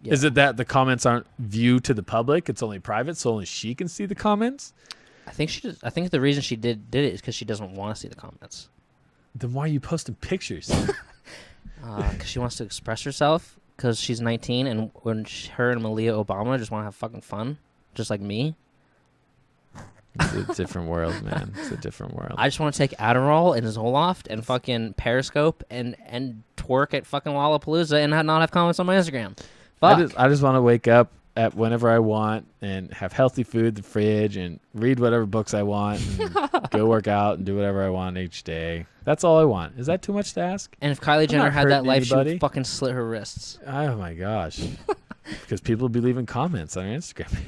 Yeah. Is it that the comments aren't viewed to the public? It's only private, so only she can see the comments? I think the reason she did it is because she doesn't want to see the comments. Then why are you posting pictures? Because she wants to express herself. Because she's 19, and when her and Malia Obama just want to have fucking fun, just like me. It's a different world, man. It's a different world. I just want to take Adderall and Zoloft and fucking Periscope and twerk at fucking Lollapalooza and not have comments on my Instagram. Fuck. I just want to wake up at whenever I want and have healthy food in the fridge and read whatever books I want and go work out and do whatever I want each day. That's all I want. Is that too much to ask? And if Kylie Jenner had that life, she would fucking slit her wrists. Oh, my gosh. Because people be leaving comments on her Instagram.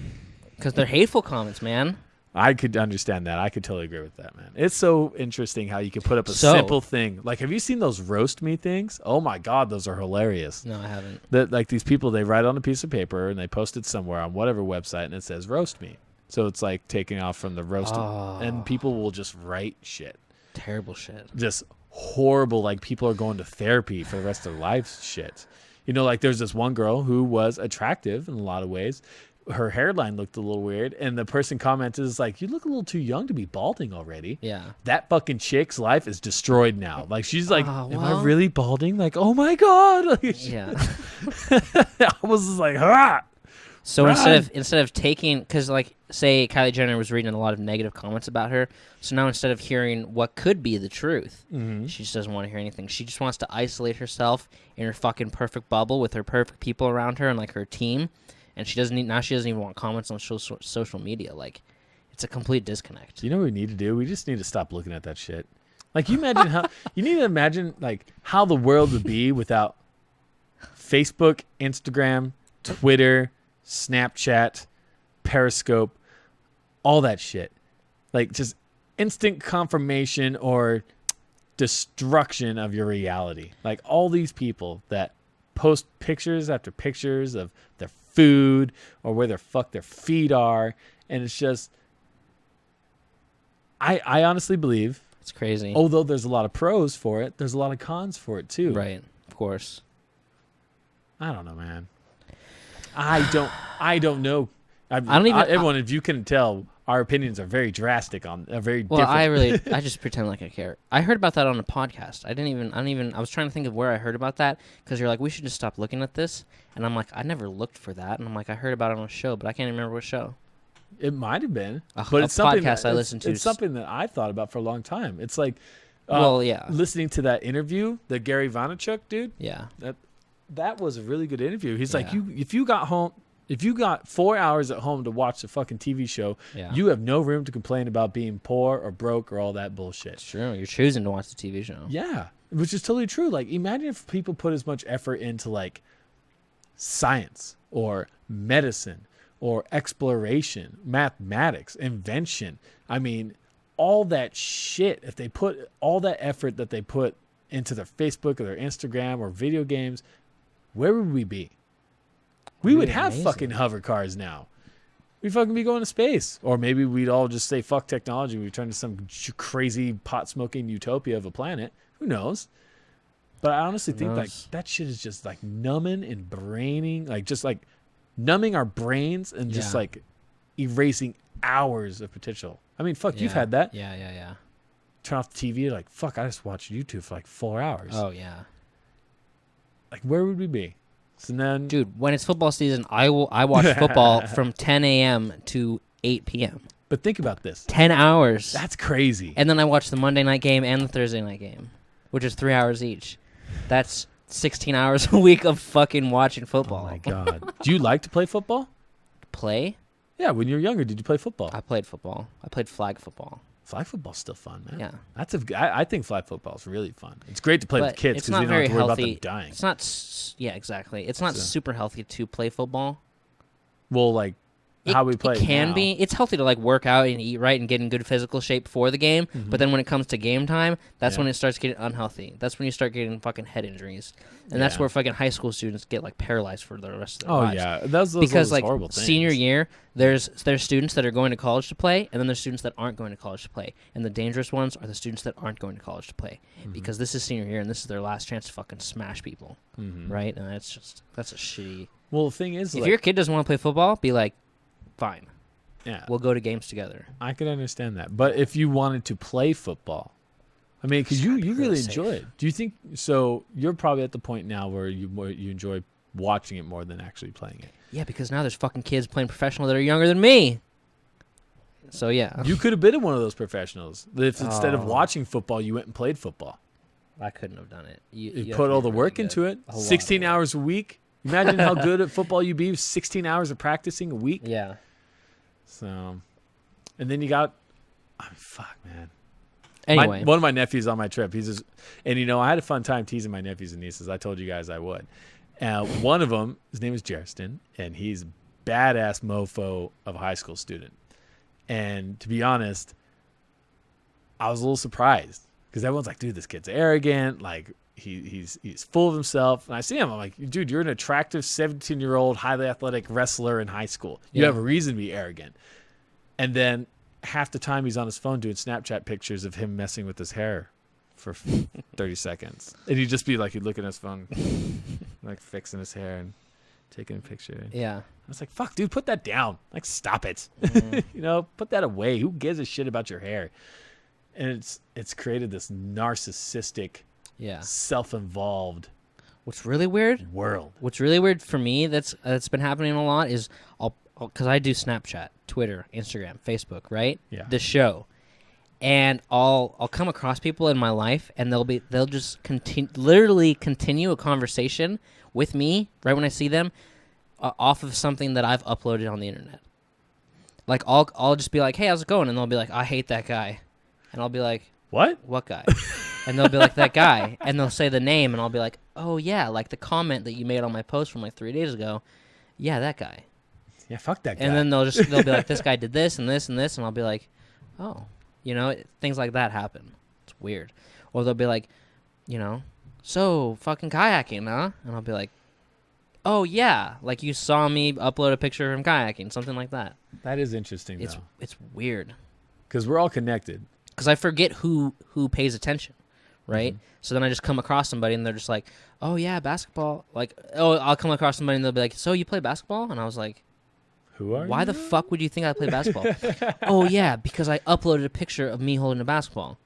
Because they're hateful comments, man. I could understand that. I could totally agree with that, man. It's so interesting how you can put up a So- simple thing. Like, have you seen those roast me things? Oh my God, those are hilarious. No, I haven't. That like these people, they write on a piece of paper and they post it somewhere on whatever website, and it says roast me. So it's like taking off from the roast, and people will just write shit, Terrible shit. just horrible. Like people are going to therapy for the rest of their lives. Shit, you know, like there's this one girl who was attractive in a lot of ways. Her hairline looked a little weird, and the person commented, "Is like, you look a little too young to be balding already." Yeah. That fucking chick's life is destroyed now. Like she's like, "Am I well- really balding?" Like, oh my God. Like, Yeah. I was just like, ah. So Run. instead of taking, because like say Kylie Jenner was reading a lot of negative comments about her, so now instead of hearing what could be the truth, she just doesn't want to hear anything. She just wants to isolate herself in her fucking perfect bubble with her perfect people around her and like her team, and she doesn't even want comments on social media. Like, it's a complete disconnect. You know what we need to do? We just need to stop looking at that shit. Like, you imagine how you need to imagine like how the world would be without Facebook, Instagram, Twitter, Snapchat, Periscope, all that shit. Like just instant confirmation or destruction of your reality. Like all these people that post pictures after pictures of their food or where their feet are, and it's just I honestly believe, It's crazy. although there's a lot of pros for it, there's a lot of cons for it too. Right. Of course. I don't know, man. I don't know. Everyone, if you can tell, our opinions are very drastic on very Well, different. I just pretend like I care. I heard about that on a podcast. I was trying to think of where I heard about that, because you're like, we should just stop looking at this. And I'm like, I never looked for that. And I'm like, I heard about it on a show, but I can't even remember what show. It might have been, But but it's something podcast that, I listened to. It's something that I've thought about for a long time. It's like, Well, yeah. listening to that interview, the Gary Vaynerchuk dude. Yeah. That was a really good interview. He's like, Yeah. if you got 4 hours at home to watch a fucking TV show, Yeah. you have no room to complain about being poor or broke or all that bullshit. It's true. You're choosing to watch the TV show. Yeah, which is totally true. Like, imagine if people put as much effort into like science or medicine or exploration, mathematics, invention. I mean, all that shit. If they put all that effort that they put into their Facebook or their Instagram or video games, where would we be? We would have amazing. fucking hover cars now. We'd fucking be going to space. Or maybe we'd all just say, fuck technology. We turn to some crazy pot-smoking utopia of a planet. Who knows? But I honestly think like that shit is just like numbing and braining. Like just like numbing our brains and just Yeah. like erasing hours of potential. I mean, fuck, you've had that. Yeah. Turn off the TV, you're like, fuck, I just watched YouTube for like 4 hours. Oh, yeah. Like, where would we be? So then, Dude, when it's football season, I watch football from 10 a.m. to 8 p.m. but think about this. 10 hours. That's crazy. And then I watch the Monday night game and the Thursday night game, which is 3 hours each. That's 16 hours a week of fucking watching Oh football. my God. Do you like to play football? Play? Yeah, when you were younger, did you play football? I played football. I played flag football. Flag football's still fun, man. Yeah. I think flag football is really fun. It's great to play with But kids it's because not you don't have very to worry about healthy. them dying. It's not. Yeah, exactly. It's not So- super healthy to play football. Well, like how we play It can now. be. It's healthy to like work out and eat right and get in good physical shape for the game. But then when it comes to game time, that's Yeah. when it starts getting unhealthy. That's when you start getting fucking head injuries, and that's Yeah. where fucking high school students get like paralyzed for the rest of their Oh lives. yeah, those Because like horrible things. senior year, there's students that are going to college to play, and then there's students that aren't going to college to play. And the dangerous ones are the students that aren't going to college to play, because this is senior year and this is their last chance to fucking smash people, right? And that's a shitty. Well, the thing is, If like, your kid doesn't want to play football, be like, fine, yeah, we'll go to games together. I could understand that. But if you wanted to play football, I mean, because you Gotta be really really enjoy safe. it. Do you think so? You're probably at the point now where you enjoy watching it more than actually playing it. Yeah, because now there's fucking kids playing professional that are younger than me. So yeah, You could have been one of those professionals. If instead of Oh. watching football, you went and played football. I couldn't have done it. You have put to all be the really work good. into it. A lot of 16 work. hours a week. Imagine how good at football you'd be with 16 hours of practicing a week. Yeah. So, and then you got, fuck, man. Anyway, One of my nephews on my trip, he's just, and I had a fun time teasing my nephews and nieces. I told you guys I would. One of them, his name is Jerston, and he's a badass mofo of a high school student. And to be honest, I was a little surprised because everyone's like, dude, this kid's arrogant. Like he's full of himself. And I see him. I'm like, dude, you're an attractive 17-year-old, highly athletic wrestler in high school. You have a reason to be arrogant. And then half the time he's on his phone doing Snapchat pictures of him messing with his hair for 30 seconds. And he'd just be like, he'd look at his phone, like fixing his hair and taking a picture. Yeah. I was like, fuck, dude, put that down. Like, stop it. Mm-hmm. Put that away. Who gives a shit about your hair? And it's created this narcissistic, self-involved What's really weird? world. What's really weird for me that's been happening a lot is because I do Snapchat, Twitter, Instagram, Facebook, right? Yeah. The show. And I'll come across people in my life, and they'll just literally continue a conversation with me right when I see them off of something that I've uploaded on the internet. Like I'll just be like, "Hey, how's it going?" And they'll be like, "I hate that guy," and I'll be like, What guy?" And they'll be like, "That guy," and they'll say the name, and I'll be like, "Oh yeah, like the comment that you made on my post from like 3 days ago, yeah, that guy." Yeah, fuck that guy. And then they'll be like, "This guy did this and this and this," and I'll be like, "Oh." Things like that happen. It's weird. Or they'll be like, so fucking kayaking, huh? And I'll be like, oh yeah, like you saw me upload a picture from kayaking, something like that. That is interesting, though. It's weird. Because we're all connected. Because I forget who pays attention, right? Mm-hmm. So then I just come across somebody and they're just like, oh yeah, basketball. Like, oh, I'll come across somebody and they'll be like, so you play basketball? And I was like, Who are why you? the fuck would you think I play basketball? Oh yeah, because I uploaded a picture of me holding a basketball,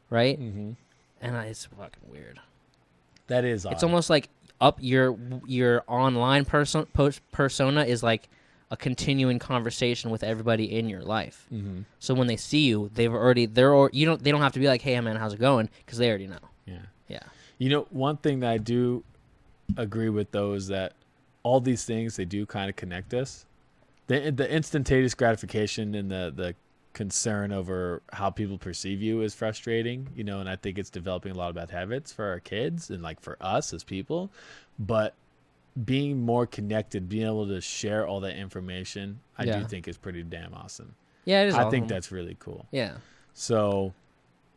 right? Mm-hmm. And it's fucking weird. That is odd. It's almost like your online persona is like a continuing conversation with everybody in your life. Mm-hmm. So when they see you, they don't have to be like, hey man, how's it going? Because they already know. Yeah. One thing that I do agree with though is that all these things, they do kind of connect us. The instantaneous gratification and the concern over how people perceive you is frustrating, and I think it's developing a lot of bad habits for our kids and like for us as people. But being more connected, being able to share all that information, I do think is pretty damn awesome. Yeah, it is. I think that's really cool. Yeah. So.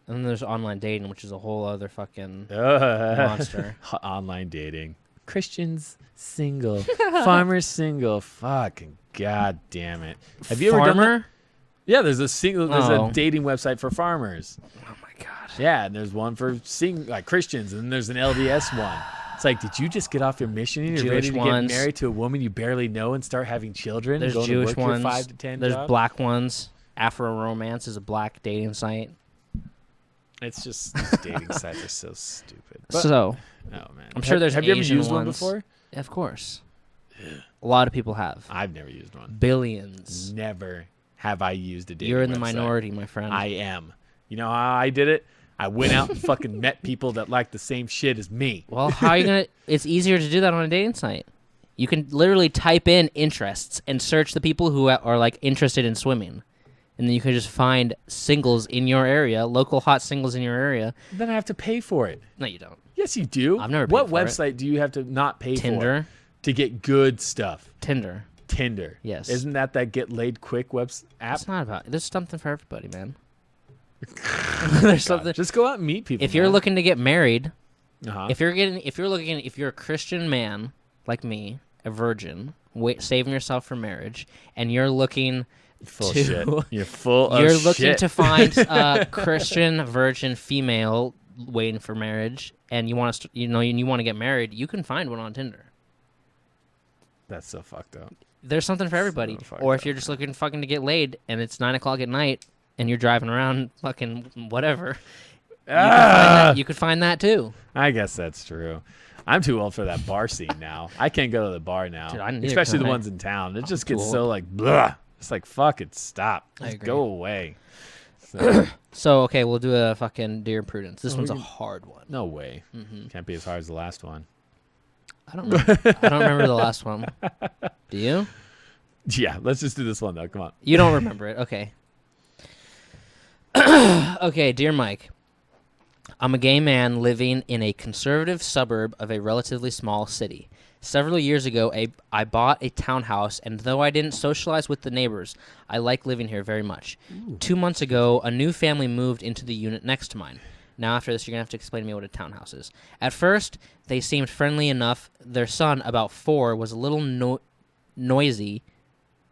And then there's online dating, which is a whole other fucking monster. Online dating. Christians single. Farmers single. Fucking god damn it. Have you ever done that? Yeah, there's a dating website for farmers. Oh my god. Yeah, and there's one for Christians, and then there's an LDS one. It's like, did you just get off your mission and you're ready to get married to a woman you barely know and start having children? There's and go Jewish to work ones. Your 5 to 10 there's job? Black ones. Afro Romance is a black dating site. It's just these dating sites are so stupid. But, oh man, I'm sure there's Have you ever Asian used one ones. before? Of course. A lot of people have. I've never used one. Billions. Never have I used a dating You're in the website. minority, my friend. I am. You know how I did it? I went out and fucking met people that like the same shit as me. Well, how are you going to... It's easier to do that on a dating site. You can literally type in interests and search the people who are like interested in swimming. And then you can just find singles in your area, local hot singles in your area. Then I have to pay for it. No, you don't. Yes, you do. I've never paid What for it. website do you have to not pay Tinder. for to get good stuff? Tinder. Yes. Isn't that get laid quick app? It's not about... There's something for everybody, man. There's something... Just go out and meet people. If you're looking to get married, uh-huh. if you're a Christian man like me, a virgin, saving yourself for marriage, and you're looking... Full shit. You're full of You're shit. looking to find a Christian virgin female waiting for marriage, and you want to, you want to get married. You can find one on Tinder. That's so fucked up. There's something for everybody. Or if you're just looking fucking to get laid, and it's 9:00 at night, and you're driving around fucking whatever, you could find that too. I guess that's true. I'm too old for that bar scene now. I can't go to the bar now, Dude, especially the ones in town. It just gets so like blah. It's like, fuck it, stop. Just go away. So, okay, we'll do a fucking Dear Prudence. This one's a hard one. No way. Mm-hmm. Can't be as hard as the last one. I don't remember the last one. Do you? Yeah, let's just do this one, though. Come on. You don't remember it. Okay. Okay, Dear Mike. I'm a gay man living in a conservative suburb of a relatively small city. Several years ago, I bought a townhouse, and though I didn't socialize with the neighbors, I like living here very much. Ooh. 2 months ago, a new family moved into the unit next to mine. Now, after this, you're going to have to explain to me what a townhouse is. At first, they seemed friendly enough. Their son, about 4, was a little nosy,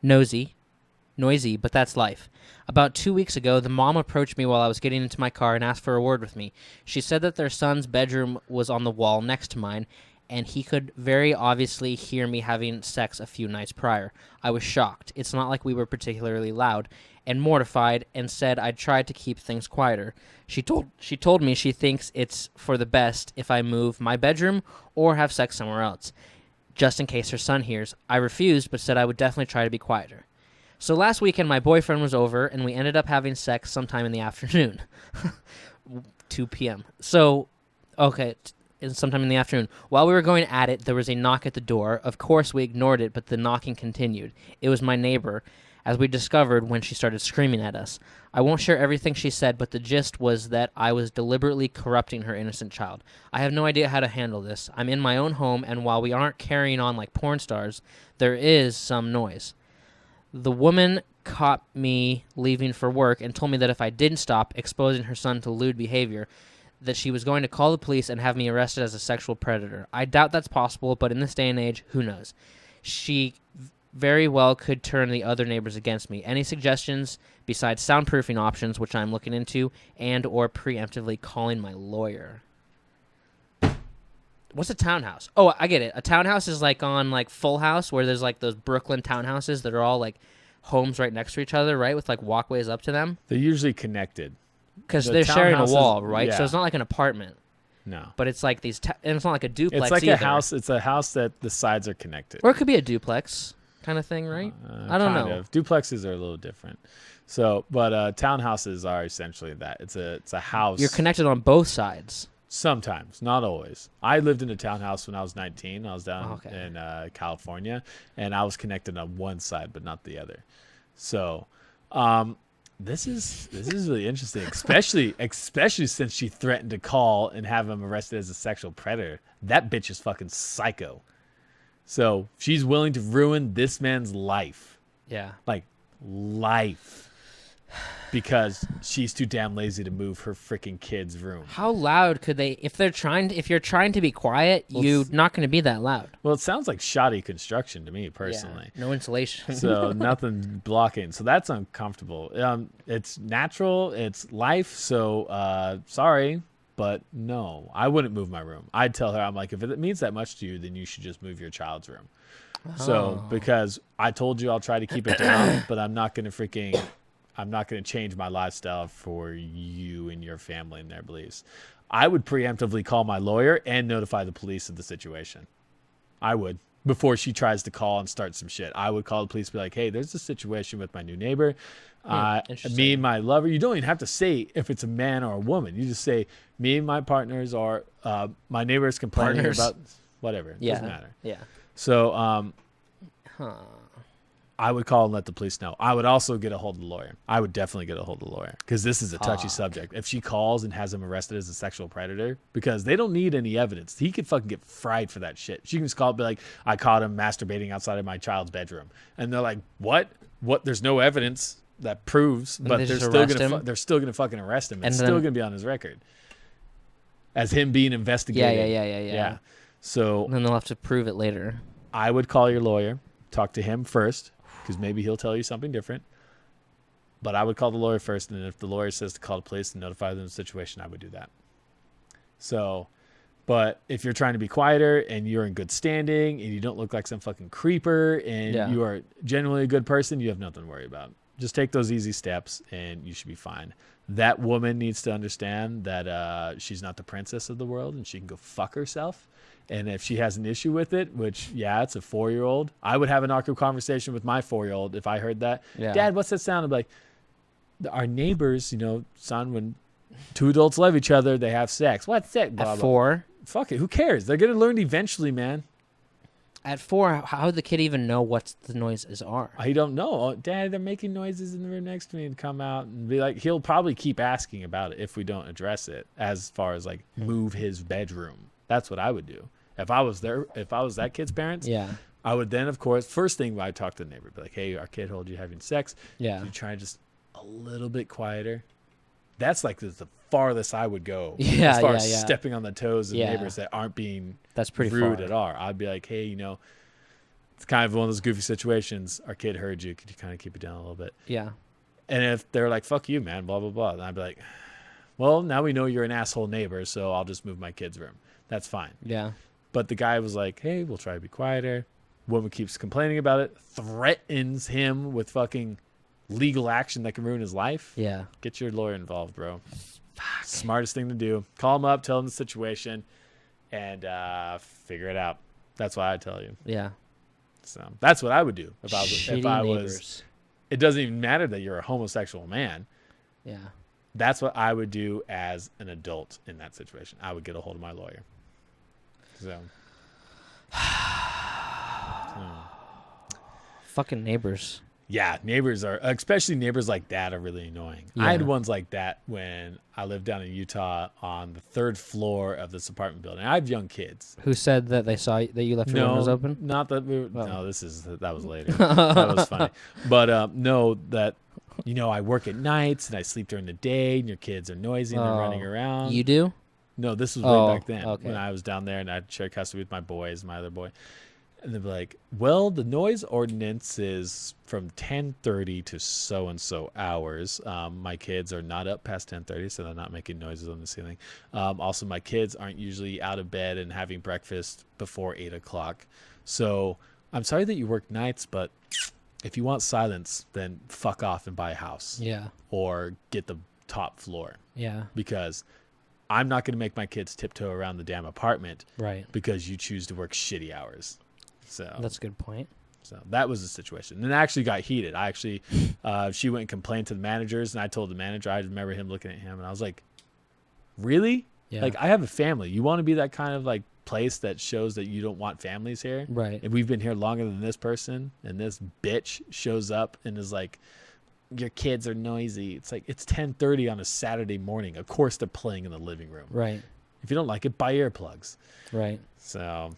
but that's life. About 2 weeks ago, the mom approached me while I was getting into my car and asked for a word with me. She said that their son's bedroom was on the wall next to mine, and he could very obviously hear me having sex a few nights prior. I was shocked. It's not like we were particularly loud, and mortified, and said I'd tried to keep things quieter. She told me she thinks it's for the best if I move my bedroom or have sex somewhere else, just in case her son hears. I refused, but said I would definitely try to be quieter. So last weekend, my boyfriend was over, and we ended up having sex sometime in the afternoon. 2 p.m. So, okay, sometime in the afternoon. While we were going at it, there was a knock at the door. Of course, we ignored it, but the knocking continued. It was my neighbor, as we discovered when she started screaming at us. I won't share everything she said, but the gist was that I was deliberately corrupting her innocent child. I have no idea how to handle this. I'm in my own home, and while we aren't carrying on like porn stars, there is some noise. The woman caught me leaving for work and told me that if I didn't stop exposing her son to lewd behavior, that she was going to call the police and have me arrested as a sexual predator. I doubt that's possible, but in this day and age, who knows? She very well could turn the other neighbors against me. Any suggestions besides soundproofing options, which I'm looking into, and or preemptively calling my lawyer? What's a townhouse? Oh, I get it. A townhouse is like on like Full House, where there's like those Brooklyn townhouses that are all like homes right next to each other, right? With like walkways up to them. They're usually connected. Because they're sharing a wall, right? Yeah. So it's not like an apartment. No. But it's like these, and it's not like a duplex. It's like either. a house. It's a house that the sides are connected. Or it could be a duplex kind of thing, right? I don't know. Duplexes are a little different. So, but townhouses are essentially that. It's a house. You're connected on both sides. Sometimes, not always. I lived in a townhouse when I was 19. I was down in California, and I was connected on one side, but not the other. So, this is really interesting, especially since she threatened to call and have him arrested as a sexual predator. That bitch is fucking psycho. So she's willing to ruin this man's life. Yeah, like life. Because she's too damn lazy to move her freaking kid's room. How loud could they? If you're trying to be quiet, you're not going to be that loud. Well, it sounds like shoddy construction to me personally. Yeah, no insulation. So nothing blocking. So that's uncomfortable. It's natural. It's life. So sorry, but no, I wouldn't move my room. I'd tell her, I'm like, if it means that much to you, then you should just move your child's room. Oh. So because I told you I'll try to keep it down, but I'm not going to change my lifestyle for you and your family and their beliefs. I would preemptively call my lawyer and notify the police of the situation. I would. Before she tries to call and start some shit, I would call the police, be like, hey, there's a situation with my new neighbor. Me and my lover. You don't even have to say if it's a man or a woman. You just say, me and my partners are, my neighbor is complaining about whatever. It doesn't matter. Yeah. So, I would call and let the police know. I would also get a hold of the lawyer. I would definitely get a hold of the lawyer because this is a touchy subject. If she calls and has him arrested as a sexual predator, because they don't need any evidence. He could fucking get fried for that shit. She can just call and be like, I caught him masturbating outside of my child's bedroom. And they're like, what? There's no evidence that proves, but they're still gonna fucking arrest him. It's still gonna be on his record as him being investigated. Yeah. So and then they'll have to prove it later. I would call your lawyer, talk to him first, because maybe he'll tell you something different. But I would call the lawyer first, and if the lawyer says to call the police and notify them of the situation, I would do that. So, but if you're trying to be quieter and you're in good standing and you don't look like some fucking creeper and you are genuinely a good person, you have nothing to worry about. Just take those easy steps and you should be fine. That woman needs to understand that she's not the princess of the world and she can go fuck herself. And if she has an issue with it, which, it's a 4-year-old, I would have an awkward conversation with my 4-year-old if I heard that. Yeah. Dad, what's that sound? I'm like, our neighbors, son, when two adults love each other, they have sex. What's sex? Blah, At 4? Fuck it. Who cares? They're going to learn eventually, man. At 4, how would the kid even know what the noises are? He don't know. Oh, Dad, they're making noises in the room next to me, and come out and be like, he'll probably keep asking about it if we don't address it as far as like move his bedroom. That's what I would do. If I was that kid's parents, Yeah. I would then, of course, first thing I'd talk to the neighbor, be like, hey, our kid heard you having sex. Yeah. You try just a little bit quieter. That's like the farthest I would go Yeah, as far yeah, as yeah. stepping on the toes of Yeah. neighbors that aren't being That's pretty rude far. at all. I'd be like, hey, it's kind of one of those goofy situations. Our kid heard you. Could you kind of keep it down a little bit? Yeah. And if they're like, fuck you, man, blah, blah, blah, then I'd be like, well, now we know you're an asshole neighbor, so I'll just move my kid's room. That's fine. Yeah. But the guy was like, hey, we'll try to be quieter. Woman keeps complaining about it, threatens him with fucking legal action that can ruin his life. Yeah. Get your lawyer involved, bro. Smartest thing to do. Call him up, tell him the situation, and figure it out. That's what I tell you. Yeah. So that's what I would do if I Shitty was. neighbors. It doesn't even matter that you're a homosexual man. Yeah. That's what I would do as an adult in that situation. I would get a hold of my lawyer. So. Fucking neighbors. Yeah, neighbors are, especially neighbors like that, are really annoying. Yeah. I had ones like that when I lived down in Utah on the 3rd floor of this apartment building. I have young kids. Who said that they saw that you left your windows open? Not that we were, Oh. no, that was later. That was funny. But no, that, I work at nights and I sleep during the day and your kids are noisy and they're running around. You do? No, this was way back then when I was down there and I'd share custody with my boys, my other boy. And they'd be like, well, the noise ordinance is from 10:30 to so-and-so hours. My kids are not up past 10:30, so they're not making noises on the ceiling. Also, my kids aren't usually out of bed and having breakfast before 8 o'clock. So I'm sorry that you work nights, but if you want silence, then fuck off and buy a house. Yeah. Or get the top floor. Yeah. Because I'm not going to make my kids tiptoe around the damn apartment. Right. Because you choose to work shitty hours. So That's a good point. So that was the situation. And it actually got heated. She went and complained to the managers, and I told the manager, I remember him looking at him, and I was like, really? Yeah. Like, I have a family. You want to be that kind of, like, place that shows that you don't want families here? Right. And we've been here longer than this person, and this bitch shows up and is like, your kids are noisy. It's like, it's 10:30 on a Saturday morning. Of course they're playing in the living room. Right. If you don't like it, buy earplugs. Right. So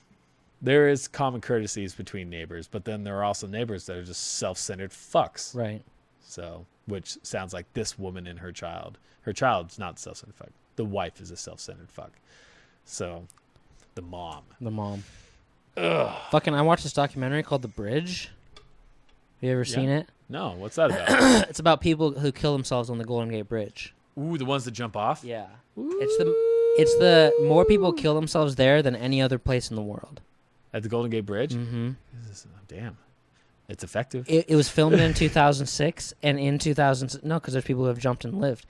there is common courtesies between neighbors, but then there are also neighbors that are just self-centered fucks. Right. So, which sounds like this woman and her child. Her child's not self-centered fuck. The wife is a self-centered fuck. So, the mom. Ugh. Fucking, I watched this documentary called The Bridge. Have you ever seen it? No, what's that about? It's about people who kill themselves on the Golden Gate Bridge. Ooh, the ones that jump off? Yeah. It's the more people kill themselves there than any other place in the world. At the Golden Gate Bridge? Mm-hmm. Damn. It's effective. It was filmed in 2006, and in 2000... No, because there's people who have jumped and lived.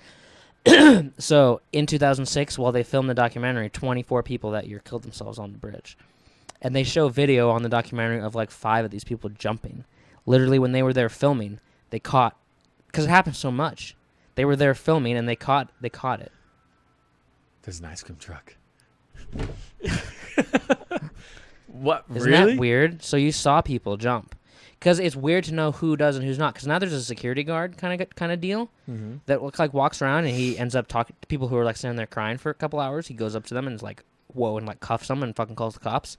So, in 2006, while they filmed the documentary, 24 people that year killed themselves on the bridge. And they show video on the documentary of, like, 5 of these people jumping. Literally, when they were there filming, they caught... Because it happens so much. They were there filming, and they caught it. There's an ice cream truck. What? Isn't really? that weird? So you saw people jump. Because it's weird to know who does and who's not. Because now there's a security guard kind of deal that looks like walks around and he ends up talking to people who are like standing there crying for a couple hours. He goes up to them and is like, whoa, and like cuffs them and fucking calls the cops.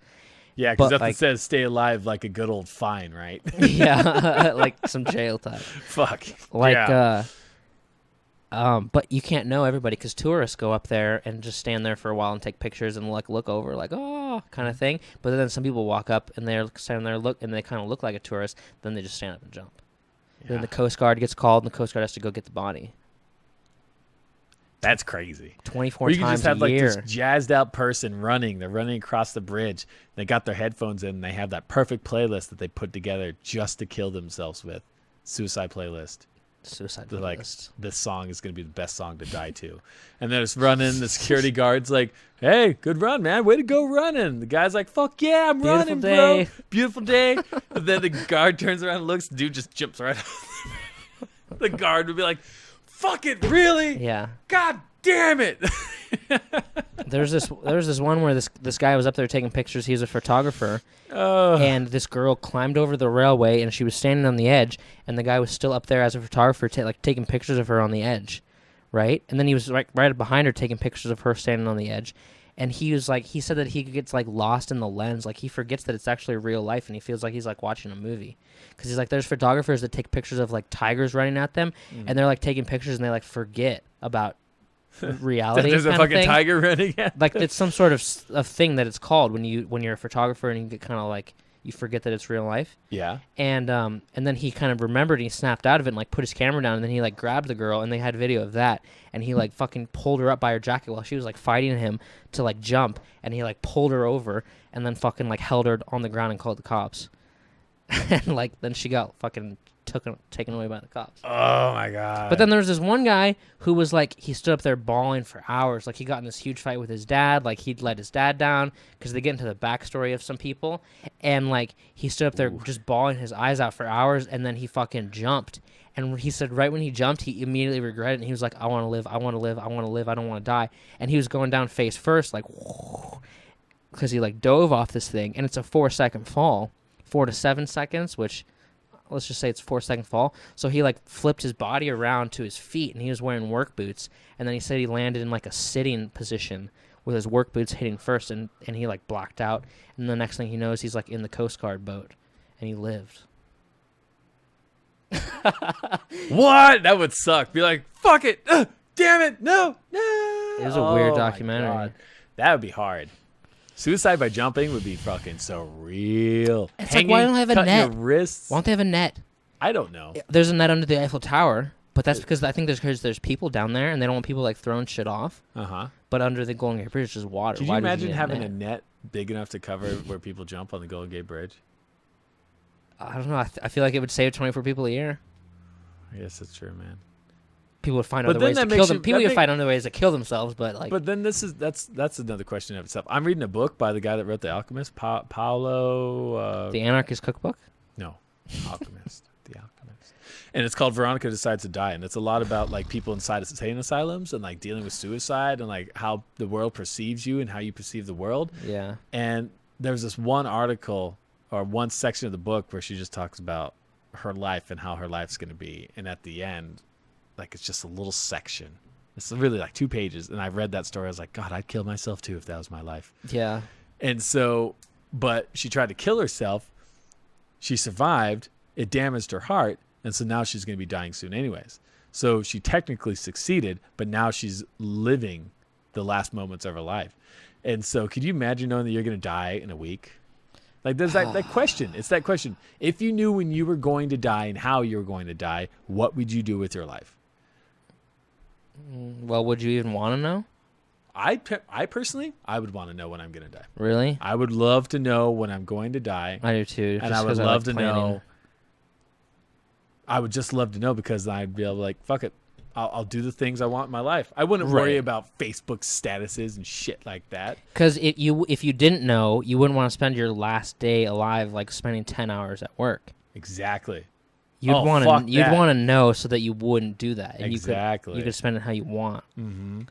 Yeah, because that like, says stay alive like a good old fine, right? Yeah, like some jail time. Fuck. Like, yeah. But you can't know everybody because tourists go up there and just stand there for a while and take pictures and like look over like, oh, kind of thing. But then some people walk up and they're standing there and they kind of look like a tourist. Then they just stand up and jump. Yeah. Then the Coast Guard gets called and the Coast Guard has to go get the body. That's crazy. 24 or you can times just have a like year. this jazzed out person running. They're running across the bridge. They got their headphones in. And they have that perfect playlist that they put together just to kill themselves with. Suicide playlist. Suicide They're like, playlist. this song is going to be the best song to die to. And they're just running. The security guard's like, hey, good run, man. Way to go running. The guy's like, fuck yeah, I'm Beautiful running, day. bro. Beautiful day. And then the guard turns around and looks. The dude just jumps right off. The guard would be like, fuck it, really? Yeah. God damn it. There was this one where this guy was up there taking pictures. He was a photographer. Oh. And this girl climbed over the railway, and she was standing on the edge, and the guy was still up there as a photographer, taking pictures of her on the edge, right? And then he was right behind her taking pictures of her standing on the edge, And he was like, he said that he gets like lost in the lens, like he forgets that it's actually real life, and he feels like he's like watching a movie, because he's like, there's photographers that take pictures of like tigers running at them, and they're like taking pictures and they like forget about reality. There's a fucking tiger running at like it's some sort of thing that it's called when you're a photographer and you get kind of like, you forget that it's real life. Yeah. And then he kind of remembered, and he snapped out of it and like put his camera down, and then he like grabbed the girl, and they had video of that, and he like fucking pulled her up by her jacket while she was like fighting him to like jump, and he like pulled her over and then fucking like held her on the ground and called the cops. And like then she got fucking taken away by the cops. Oh my god. But then there was this one guy who was like, he stood up there bawling for hours. Like he got in this huge fight with his dad. Like he'd let his dad down, because they get into the backstory of some people. And like he stood up there just bawling his eyes out for hours, and then he fucking jumped. And he said right when he jumped, he immediately regretted it. And he was like, I want to live. I want to live. I want to live. I don't want to die. And he was going down face first, like, because he like dove off this thing. And it's a 4-second fall, 4 to 7 seconds, which, let's just say it's 4-second fall. So he like flipped his body around to his feet, and he was wearing work boots. And then he said he landed in like a sitting position with his work boots hitting first, and he like blacked out. And the next thing he knows, he's like in the Coast Guard boat, and he lived. What? That would suck. Be like, fuck it. Damn it. No. It was a weird documentary. That would be hard. Suicide by jumping would be fucking so real. It's like, why don't they have a cut net? Your wrists. Why don't they have a net? I don't know. There's a net under the Eiffel Tower, but that's because I think there's people down there, and they don't want people like throwing shit off. Uh-huh. But under the Golden Gate Bridge is just water. Could you Why imagine need having a net big enough to cover where people jump on the Golden Gate Bridge? I don't know. I feel like it would save 24 people a year. I guess that's true, man. People would find other ways to kill them. People would find other ways to kill themselves, but like. But then that's another question of itself. I'm reading a book by the guy that wrote The Alchemist, Paolo. The Anarchist Cookbook? No, Alchemist. The Alchemist. And it's called Veronica Decides to Die, and it's a lot about like people inside insane asylums and like dealing with suicide and like how the world perceives you and how you perceive the world. Yeah. And there's this one article or one section of the book where she just talks about her life and how her life's going to be, and at the end, like, it's just a little section. It's really like 2 pages, and I read that story. I was like, God, I'd kill myself too if that was my life. Yeah. And so, but she tried to kill herself. She survived. It damaged her heart, and so now she's going to be dying soon anyways. So she technically succeeded, but now she's living the last moments of her life. And so could you imagine knowing that you're going to die in a week? Like, there's that question. It's that question. If you knew when you were going to die and how you were going to die, what would you do with your life? Well, would you even want to know? I personally, I would want to know when I'm going to die. Really? I would love to know when I'm going to die. I do too. And I would love to know. I would just love to know, because I'd be able to, like, fuck it. I'll do the things I want in my life. I wouldn't worry about Facebook statuses and shit like that. Because if you didn't know, you wouldn't want to spend your last day alive like spending 10 hours at work. Exactly. You'd want to know so that you wouldn't do that. And exactly. You could spend it how you want. Mm-hmm.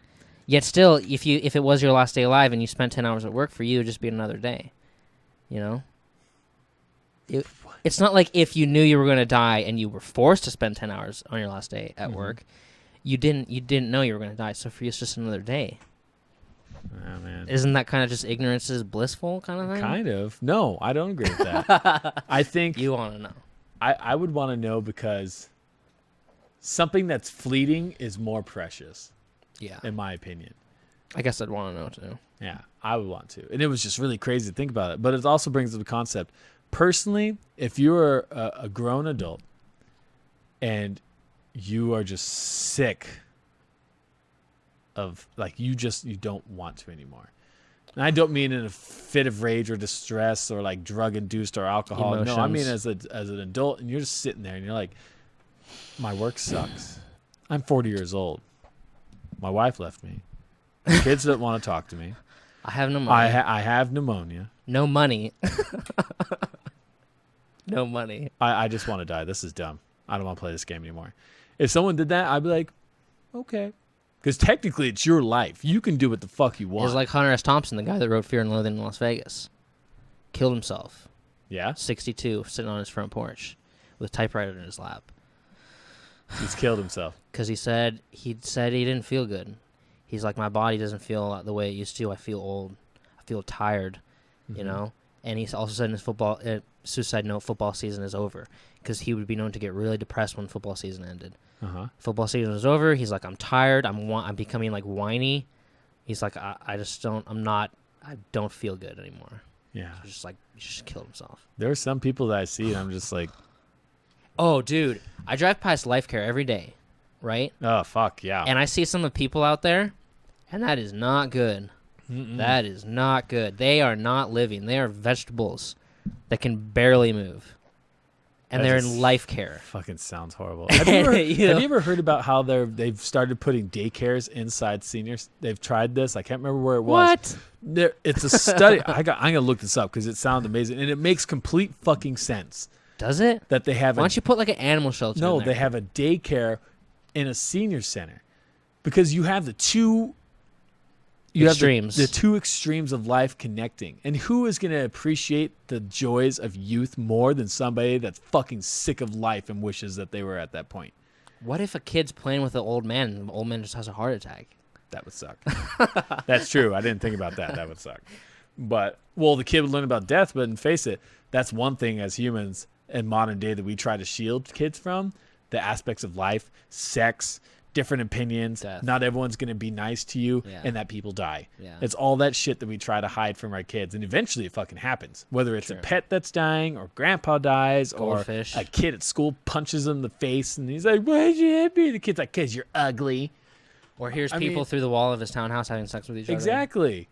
Yet still, if it was your last day alive and you spent 10 hours at work, for you, it would just be another day. You know? It's not like if you knew you were going to die and you were forced to spend 10 hours on your last day at work. You didn't know you were going to die, so for you it's just another day. Oh, man. Isn't that kind of just ignorance is blissful kind of thing? Kind of. No, I don't agree with that. I think you want to know. I would want to know, because something that's fleeting is more precious. Yeah. In my opinion. I guess I'd want to know too. Yeah, I would want to. And it was just really crazy to think about it. But it also brings up the concept. Personally, if you're a grown adult and you are just sick of, like, you don't want to anymore. And I don't mean in a fit of rage or distress or like drug induced or alcohol. Emotions. No, I mean as an adult, and you're just sitting there and you're like, my work sucks. I'm 40 years old. My wife left me. My kids don't want to talk to me. I have pneumonia. I have pneumonia. No money. No money. I just want to die. This is dumb. I don't want to play this game anymore. If someone did that, I'd be like, okay. Because technically it's your life. You can do what the fuck you want. It's like Hunter S. Thompson, the guy that wrote Fear and Loathing in Las Vegas. Killed himself. Yeah? 62, sitting on his front porch with a typewriter in his lap. He's killed himself. Because he said he didn't feel good. He's like, my body doesn't feel the way it used to. I feel old. I feel tired, you know? And he's also said in his suicide note, football season is over, because he would be known to get really depressed when football season ended. Football season is over. He's like, I'm tired. I'm becoming like whiny. He's like, I don't feel good anymore. Yeah. So just like, he just killed himself. There are some people that I see and I'm just like, oh, dude, I drive past Life Care every day, right? oh, fuck, yeah. And I see some of the people out there, and that is not good. That is not good. They are not living. They are vegetables that can barely move. And they're in Life Care. Fucking sounds horrible. Have you ever heard about how they've started putting daycares inside seniors? They've tried this. I can't remember where it was. What? It's a study. I'm gonna look this up because it sounds amazing and it makes complete fucking sense. Does it? That they have. Why don't you put like an animal shelter? No, in there? they have a daycare in a senior center because you have the two. Extremes. The two extremes of life connecting. And who is going to appreciate the joys of youth more than somebody that's fucking sick of life and wishes that they were at that point? What if a kid's playing with an old man and the old man just has a heart attack? That would suck. That's true. I didn't think about that. That would suck. But, well, the kid would learn about death, but face it, that's one thing as humans in modern day that we try to shield kids from. The aspects of life, sex, different opinions, death. Not everyone's going to be nice to you, Yeah. and that people die. Yeah. It's all that shit that we try to hide from our kids, and eventually it fucking happens. Whether it's a pet that's dying, or grandpa dies, Goldfish. or a kid at school punches him in the face, and he's like, why'd you hit me? The kid's like, 'cause you're ugly. Or here's people through the wall of his townhouse having sex with each other. Exactly.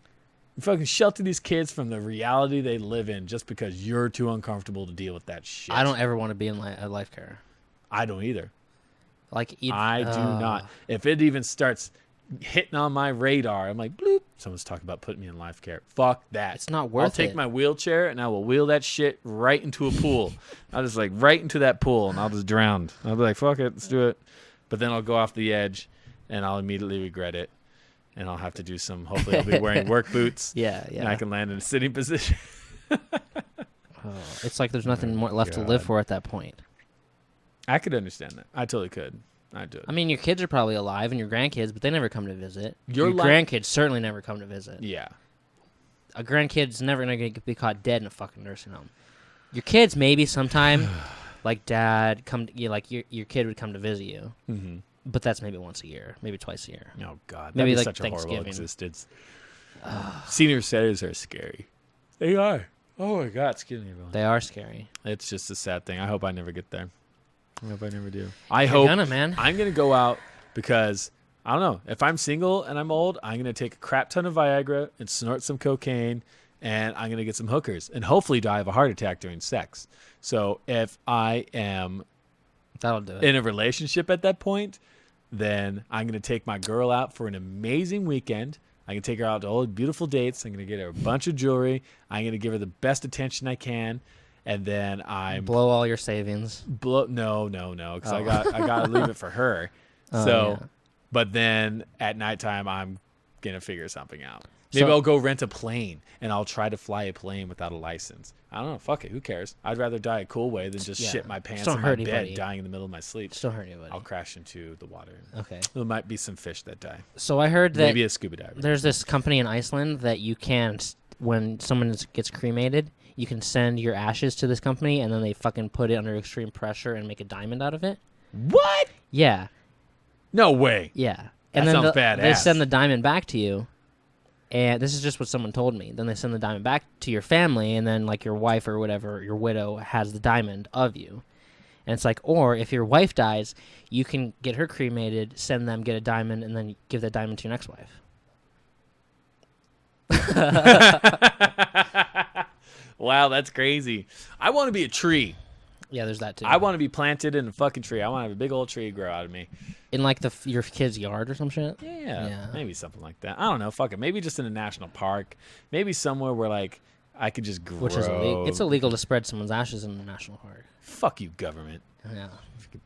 You fucking shelter these kids from the reality they live in just because you're too uncomfortable to deal with that shit. I don't ever want to be in Life Care. I don't either. Like, I do not. If it even starts hitting on my radar, I'm like, bloop. Someone's talking about putting me in Life Care. Fuck that. It's not worth I'll take it. my wheelchair and I will wheel that shit right into a pool. I'll just like right into that pool and I'll just drown. I'll be like, fuck it, let's do it. But then I'll go off the edge and I'll immediately regret it. And I'll have to do some, hopefully I'll be wearing work boots. Yeah. And I can land in a sitting position. It's like there's nothing more left to live for at that point. I could understand that. I totally could. I do. I mean, your kids are probably alive and your grandkids, but they never come to visit. Your life- grandkids certainly never come to visit. Yeah. A grandkid's never going to be caught dead in a fucking nursing home. Your kids maybe sometime, like dad, your kid would come to visit you. Mm-hmm. But that's maybe once a year, maybe twice a year. Oh, God. Maybe That'd be like such a horrible Thanksgiving. existence. Senior centers are scary. They are. Oh, my God. Excuse me, everyone. They are scary. It's just a sad thing. I hope I never get there. I hope I never do. You're gonna, man. I'm going to go out because, I don't know, if I'm single and I'm old, I'm going to take a crap ton of Viagra and snort some cocaine, and I'm going to get some hookers and hopefully die of a heart attack during sex. So if I am That'll do it. in a relationship at that point, then I'm going to take my girl out for an amazing weekend. I can take her out to all the beautiful dates. I'm going to get her a bunch of jewelry. I'm going to give her the best attention I can. And then I'm blow all your savings. No, because I got to leave it for her. But then at nighttime, I'm going to figure something out. Maybe I'll go rent a plane and I'll try to fly a plane without a license. I don't know. Fuck it. Who cares? I'd rather die a cool way than just shit my pants in my bed, dying in the middle of my sleep. Just don't hurt anybody. I'll crash into the water. Okay. There might be some fish that die. So I heard that maybe a scuba diver. There's this company in Iceland that you can, when someone gets cremated, you can send your ashes to this company and then they fucking put it under extreme pressure and make a diamond out of it. What? Yeah. No way. Yeah. And then sounds badass. They send the diamond back to you. And this is just what someone told me. Then they send the diamond back to your family, and then like your wife or whatever, your widow has the diamond of you. And it's like, or if your wife dies, you can get her cremated, send them, get a diamond, and then give that diamond to your next wife. Wow, that's crazy. I want to be a tree. Yeah, there's that too. I want to be planted in a fucking tree. I want to have a big old tree grow out of me. In like your kid's yard or some shit? Yeah, maybe something like that. I don't know. Fuck it. Maybe just in a national park. Maybe somewhere where like I could just grow. Which is illegal. It's illegal to spread someone's ashes in the national park. Fuck you, government. Yeah.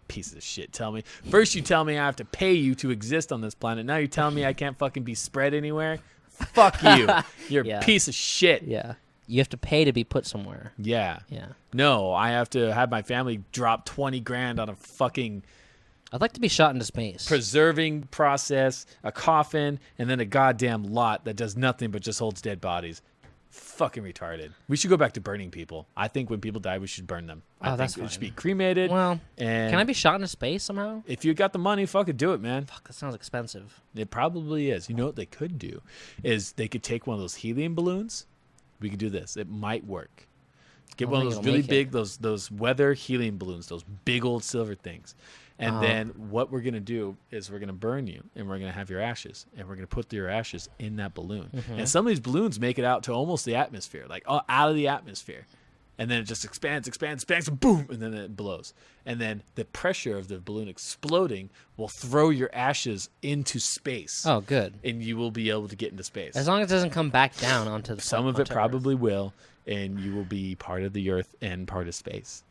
Piece of shit. Tell me. First you tell me I have to pay you to exist on this planet. Now you're telling me I can't fucking be spread anywhere? Fuck you. You're a piece of shit. Yeah. You have to pay to be put somewhere. Yeah. Yeah. No, I have to have my family drop 20 grand on a fucking I'd like to be shot into space. preserving process, a coffin, and then a goddamn lot that does nothing but just holds dead bodies. Fucking retarded. We should go back to burning people. I think when people die, we should burn them. I think that's it should fine. be cremated. Well, and can I be shot into space somehow? if you got the money, fucking do it, man. Fuck, that sounds expensive. It probably is. You know what they could do is they could take one of those helium balloons. We could do this. It might work. Get I one of think those it'll really make it. big, those weather helium balloons, those big old silver things. And then what we're going to do is we're going to burn you, and we're going to have your ashes, and we're going to put your ashes in that balloon. And some of these balloons make it out to almost the atmosphere, like out of the atmosphere. And then it just expands, and boom, and then it blows. And then the pressure of the balloon exploding will throw your ashes into space. Oh, good. And you will be able to get into space. As long as it doesn't come back down onto the Some of it onto Earth. probably will, and you will be part of the Earth and part of space.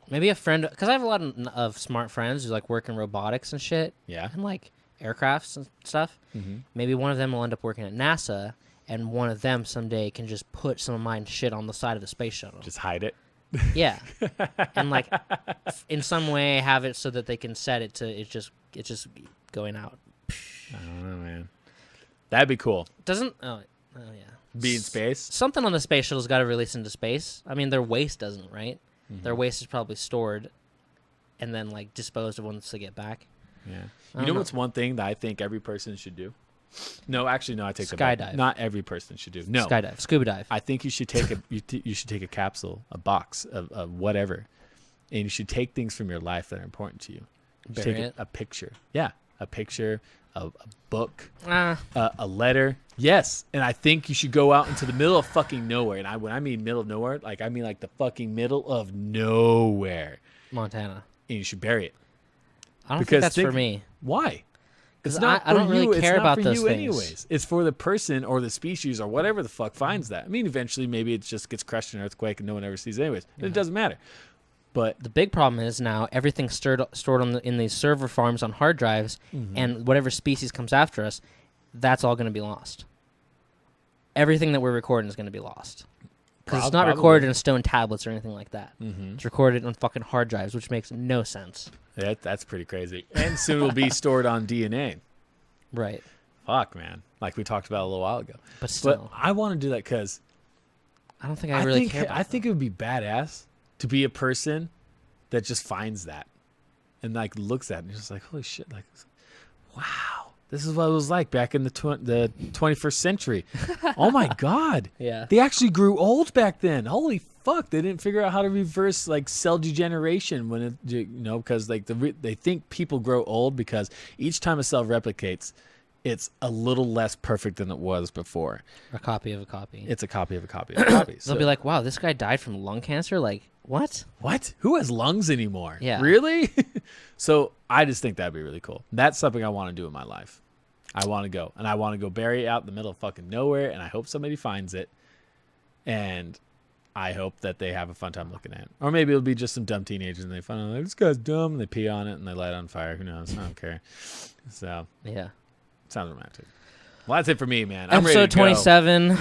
Maybe a friend, because I have a lot of smart friends who like work in robotics and shit. Yeah. And like aircrafts and stuff. Mm-hmm. Maybe one of them will end up working at NASA, and one of them someday can just put some of my shit on the side of the space shuttle. Just hide it. Yeah. And like in some way have it so that they can set it to it's just going out. I don't know, man. That'd be cool. Doesn't oh yeah. Be in space. Something on the space shuttle's got to release into space. I mean, their waste doesn't, right? Mm-hmm. Their waste is probably stored and then like disposed of once they get back. Yeah. I You don't know know. what's one thing that I think every person should do? No, actually, no. I take that Skydive. back. Not every person should do. No. Skydive, scuba dive. I think you should take you should take a capsule, a box of whatever, and you should take things from your life that are important to you. You should Bury take it? a picture. Yeah, a picture, a book, Ah, a letter. Yes, and I think you should go out into the middle of fucking nowhere. And when I mean middle of nowhere, like I mean like the fucking middle of nowhere, Montana. and you should bury it. I don't Because think that's for think- me. Why? 'Cause It's not I don't for really you. care it's not about for those you things. anyways. It's for the person or the species or whatever the fuck finds that. I mean, eventually maybe it just gets crushed in an earthquake and no one ever sees it anyways. And it doesn't matter. But The big problem is now everything's stored on in these server farms on hard drives, and whatever species comes after us, that's all going to be lost. Everything that we're recording is going to be lost. Because it's not Probably. recorded in stone tablets or anything like that. Mhm. It's recorded on fucking hard drives, which makes no sense. that's pretty crazy. And soon it will be stored on DNA. Right. Fuck, man. Like we talked about a little while ago. But But still, I want to do that because I don't think I really think care about I think it would be badass to be a person that just finds that and like looks at it and just like, holy shit, like, wow, this is what it was like back in the 21st century. Oh my God. Yeah. They actually grew old back then. Holy fuck. They didn't figure out how to reverse like cell degeneration when it, because like they think people grow old because each time a cell replicates, it's a little less perfect than it was before. A copy of a copy. It's a copy of a copy of a copy. They'll be like, wow, this guy died from lung cancer? Like, what? what? Who has lungs anymore? Yeah. Really? So I just think that'd be really cool. That's something I want to do in my life. I want to go. And I want to go bury it out in the middle of fucking nowhere. And I hope somebody finds it. And I hope that they have a fun time looking at it. Or maybe it'll be just some dumb teenagers and they find out, like, this guy's dumb. And they pee on it and they light it on fire. Who knows? I don't care. So, Yeah. sounds romantic. Well, that's it for me, man. I'm ready Episode to go. 27.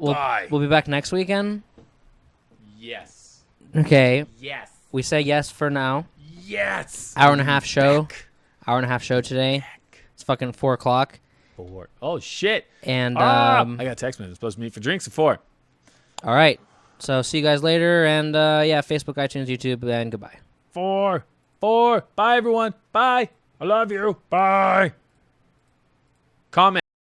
Bye. We'll be back next weekend. Yes. Okay. Yes. We say yes for now. Yes. Hour and a half show. Back. Hour and a half show today. It's fucking 4 o'clock. 4. Oh, shit. And, I got a text message. Supposed to meet for drinks at 4. all right. So see you guys later. And, yeah, Facebook, iTunes, YouTube, and goodbye. 4. Bye, everyone. Bye. I love you. Bye. Comment.